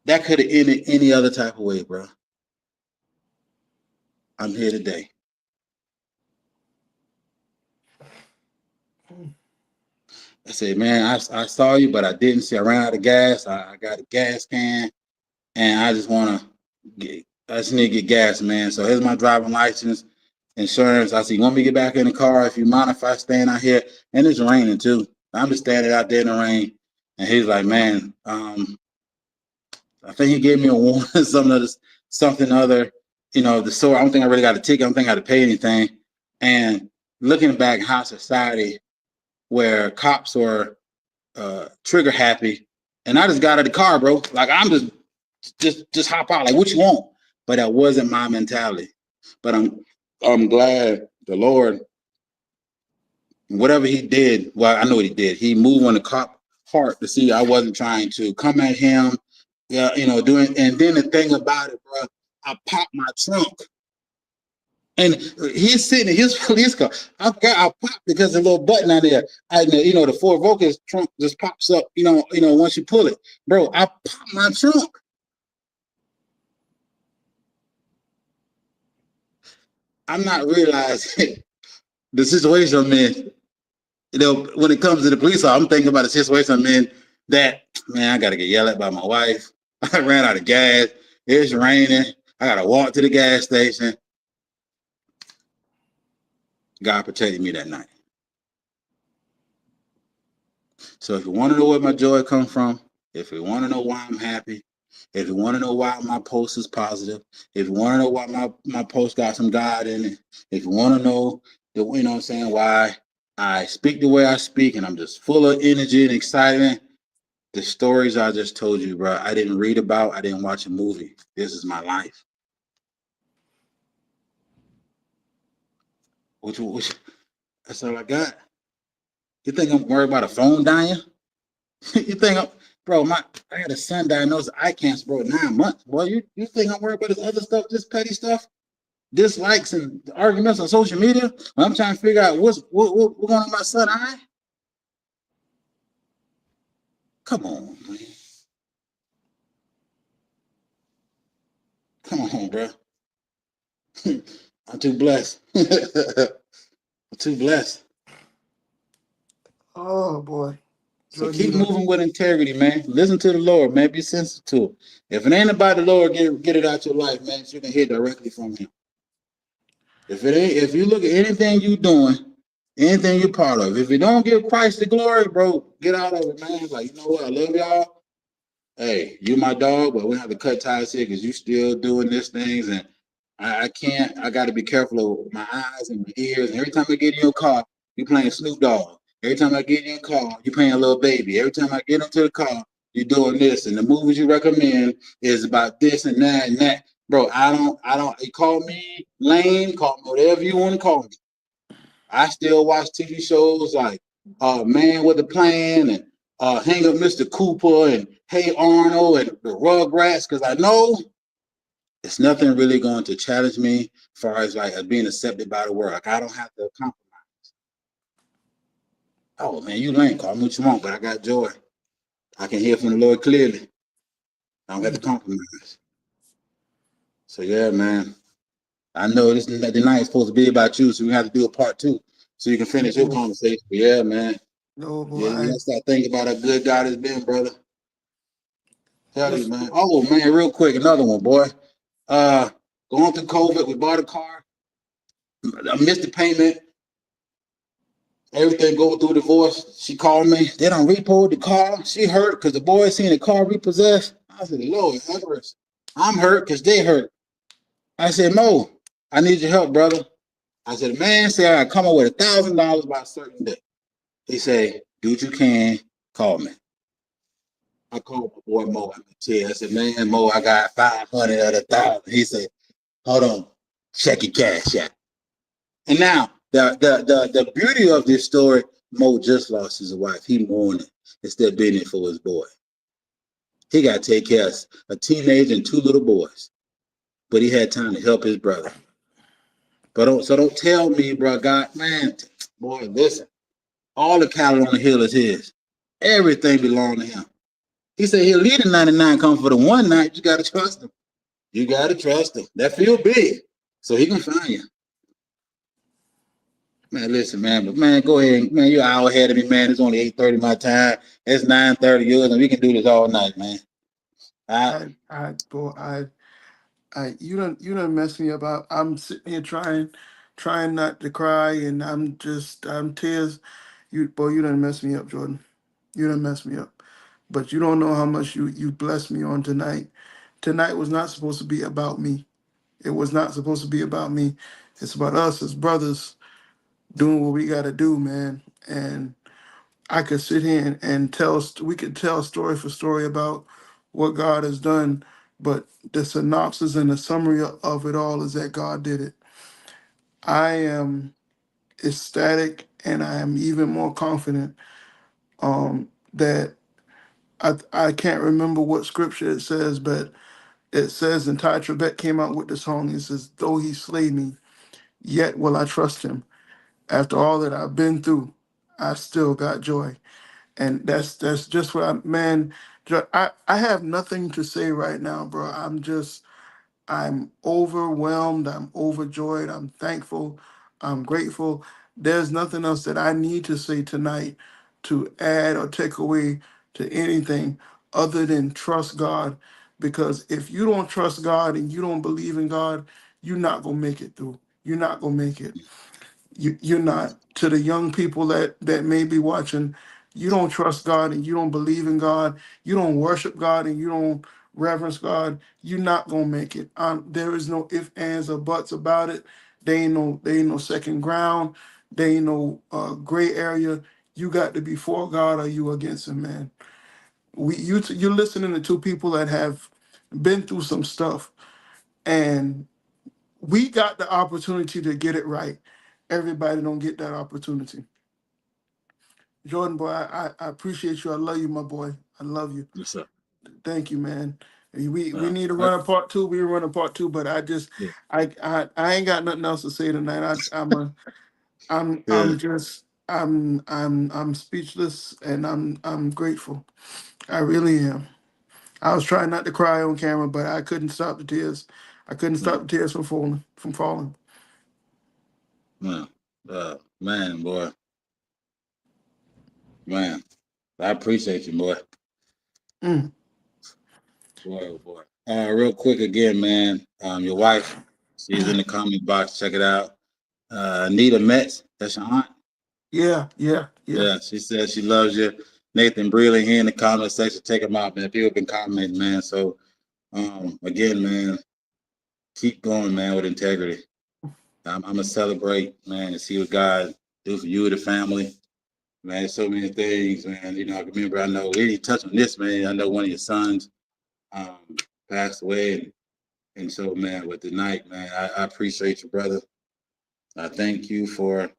That could have ended any other type of way, bro. I'm here today. I said, man, I saw you, but I didn't see. I ran out of gas. I got a gas can, and I just need to get gas, man. So here's my driving license, insurance. I said, you want me to get back in the car? If you mind if I stand out here? And it's raining too. I'm just standing out there in the rain. And he's like, man, I think he gave me a warning, something other, the store. I don't think I really got a ticket. I don't think I had to pay anything. And looking back how society where cops were trigger happy, and I just got out of the car, bro. Like I'm just hop out, like what you want. But that wasn't my mentality. But I'm glad the Lord, whatever he did, well, I know what he did. He moved on the cop heart to see I wasn't trying to come at him, doing. And then the thing about it, bro, I popped my trunk. And he's sitting in his police car. I popped because the little button on there. The Ford Focus trunk just pops up. Once you pull it, bro. I popped my trunk. I'm not realizing the situation I'm in. When it comes to the police, I'm thinking about the situation I'm in. That man, I gotta get yelled at by my wife. I ran out of gas. It's raining. I gotta walk to the gas station. God protected me that night. So if you want to know where my joy comes from, if you want to know why I'm happy, if you want to know why my post is positive, if you want to know why my post got some God in it, if you want to know why I speak the way I speak and I'm just full of energy and excitement, the stories I just told you, bro, I didn't read about, I didn't watch a movie. This is my life. Which that's all I got. You think I'm worried about a phone dying? You think bro, I had a son diagnosed with eye cancer, bro, 9 months. Boy, you think I'm worried about this other stuff, this petty stuff, dislikes and arguments on social media? When I'm trying to figure out what's going on with my son's eye. Come on, man. Come on, bro. I'm too blessed. I'm too blessed. Oh boy. So keep moving with integrity, man. Listen to the Lord, man. Be sensitive to it. If it ain't about the Lord, get it out your life, man, so you can hear directly from him. If you look at anything you're doing, anything you're part of, if you don't give Christ the glory, bro, get out of it, man. Like, you know what? I love y'all. Hey, you my dog, but we have to cut ties here because you still doing these things, and I can't. I got to be careful of my eyes and my ears. And every time I get in your car, you playing Snoop Dogg. Every time I get in your car, you playing Lil Baby. Every time I get into the car, you doing this. And the movies you recommend is about this and that and that. Bro, I don't. You call me lame, call me whatever you want to call me. I still watch TV shows like Man with a Plan and Hang Up Mr. Cooper and Hey Arnold and the Rugrats because I know it's nothing really going to challenge me as far as like being accepted by the world. Like I don't have to compromise. Oh man, you lame. Call me what you want, but I got joy. I can hear from the Lord clearly. I don't have to compromise. So yeah, man. I know this the night is supposed to be about you, so we have to do a part two so you can finish your No, conversation. But yeah, man. no, boy. Yeah, you gotta start thinking about how good God has been, brother. Tell you, man. Oh man, real quick, another one, boy. Uh, going through COVID, we bought a car. I missed the payment. Everything going through divorce. She called me. They don't repo the car. She hurt because the boy seen the car repossessed. I said, Lord, have mercy. I'm hurt because they hurt. I said, Mo, I need your help, brother. I said, man said I come up with $1,000 by a certain day. He said, do what you can. Call me. I called my boy Mo. I said, man, Mo, I got 500 out of 1,000. He said, hold on, check your cash out. And now the beauty of this story, Mo just lost his wife. He mourning instead of being there for his boy. He got to take care of a teenager and two little boys, but he had time to help his brother. But don't tell me, bro, God, man, boy, listen. All the cattle on the hill is his. Everything belongs to him. He said he'll leave the 99 come for the one night. You gotta trust him. You gotta trust him. That feel big. So he can find you. Man, listen, man, but man, go ahead. Man, you're an hour ahead of me, man. It's only 8:30 my time. It's 9:30 yours, and we can do this all night, man. All right. Boy, you done messed me up. I'm sitting here trying not to cry, and I'm tears. You done messed me up, Jordan. You done messed me up. But you don't know how much you blessed me on tonight. Tonight was not supposed to be about me. It was not supposed to be about me. It's about us as brothers doing what we got to do, man. And I could sit here and we could tell story for story about what God has done, but the synopsis and the summary of it all is that God did it. I am ecstatic, and I am even more confident that I can't remember what scripture it says, but it says, and Ty Trebek came out with the song. It says, "Though he slay me, yet will I trust him. After all that I've been through, I still got joy." And that's just what I have nothing to say right now, bro. I'm overwhelmed, I'm overjoyed, I'm thankful, I'm grateful. There's nothing else that I need to say tonight to add or take away to anything other than trust God. Because if you don't trust God and you don't believe in God, you're not gonna make it through. You're not gonna make it. You're not. To the young people that may be watching, you don't trust God and you don't believe in God, you don't worship God and you don't reverence God, you're not gonna make it. There is no ifs, ands, or buts about it. They ain't no second ground. They ain't no gray area. You got to be for God or you against him, man. You're listening to two people that have been through some stuff, and we got the opportunity to get it right. Everybody don't get that opportunity. Jordan, boy, I appreciate you. I love you, my boy. I love you. Yes, sir. Thank you, man. We Well, need to run a part two. We run a part two, but yeah, I ain't got nothing else to say tonight. yeah, I'm speechless, and I'm grateful. I really am. I was trying not to cry on camera, but I couldn't stop the tears. I couldn't stop man, the tears from falling. man, man, boy, man. I appreciate you, boy. Mm. Boy, oh boy. Real quick again, man. Your wife, she's in the comment box. Check it out. Anita Metz, that's your aunt. Yeah, yeah, yeah. Yeah, she says she loves you. Nathan Brealey here in the comment section. Check him out, man. People have been commenting, man. So, again, man, keep going, man, with integrity. I'm gonna celebrate, man, and see what God do for you and the family. Man, there's so many things, man. You know, I remember. I know we didn't touch on this, man. I know one of your sons um, passed away, and so, man, with the night, man, I appreciate you, brother. I thank you for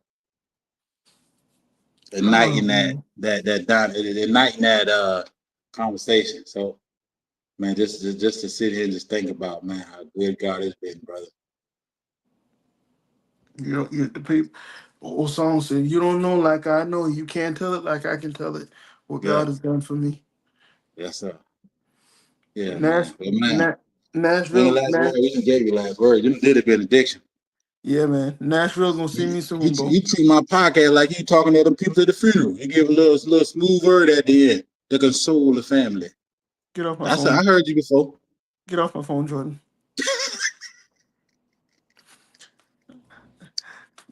Oh, igniting man. igniting that conversation. So, man, just to sit here and just think about, man, how good God has been, brother. The people, old song said, "You don't know like I know. You can't tell it like I can tell it. What Yeah, God has done for me." yes, sir. Yeah, Nash, man. But man, Nat. When the Nashville, last word, we just gave you last word. You did a benediction. yeah, man. Nashville's gonna see me soon, bro. You treat my podcast like you talking to them people at the funeral. You give a little smooth word at the end to console the family. Get off my I said, I phone. heard you before. Get off my phone, Jordan.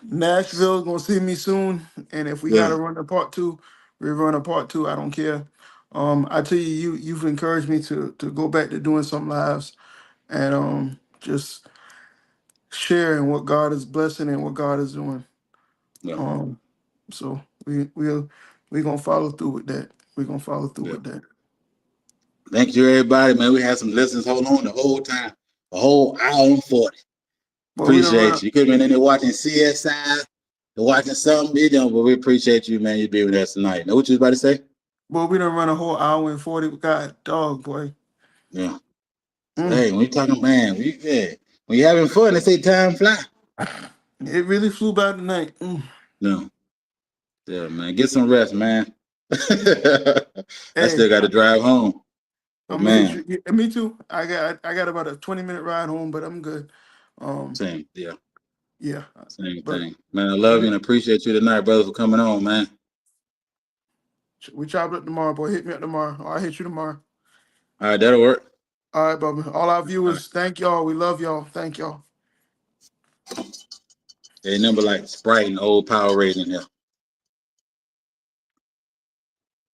Nashville's gonna see me soon, and if we Yeah, gotta run a part two, we run a part two. I don't care. I tell you, you've encouraged me to go back to doing some lives and just sharing what God is blessing and what God is doing. yeah, Um, so we gonna follow through with that. We're gonna follow through yeah. with that. Thank you, everybody, man. We had some listeners hold on the whole time, a whole hour and 40. But we don't Appreciate run. you. You could have been in there watching CSI, or watching something, but we appreciate you, man. You being with us tonight. Know what you was about to say? But we don't run a whole hour and 40. God, dog, boy. Yeah. Mm. Hey, when you talking, man, when you having fun, they say time fly. It really flew by tonight. No. Yeah, man. Get some rest, man. I Hey, still got to drive home. But I'm gonna hit man, you. Yeah, me too. I got about a 20-minute ride home, but I'm good. Um, same, yeah, yeah. same But thing. Man, I love you and appreciate you tonight, brother, for coming on, man. we chop it up tomorrow, boy. Hit me up tomorrow. Or I'll hit you tomorrow. All right, that'll work. All right, Bubba. All our All right. viewers, thank y'all. We love y'all. Thank y'all. They number like Sprite and old Power in here.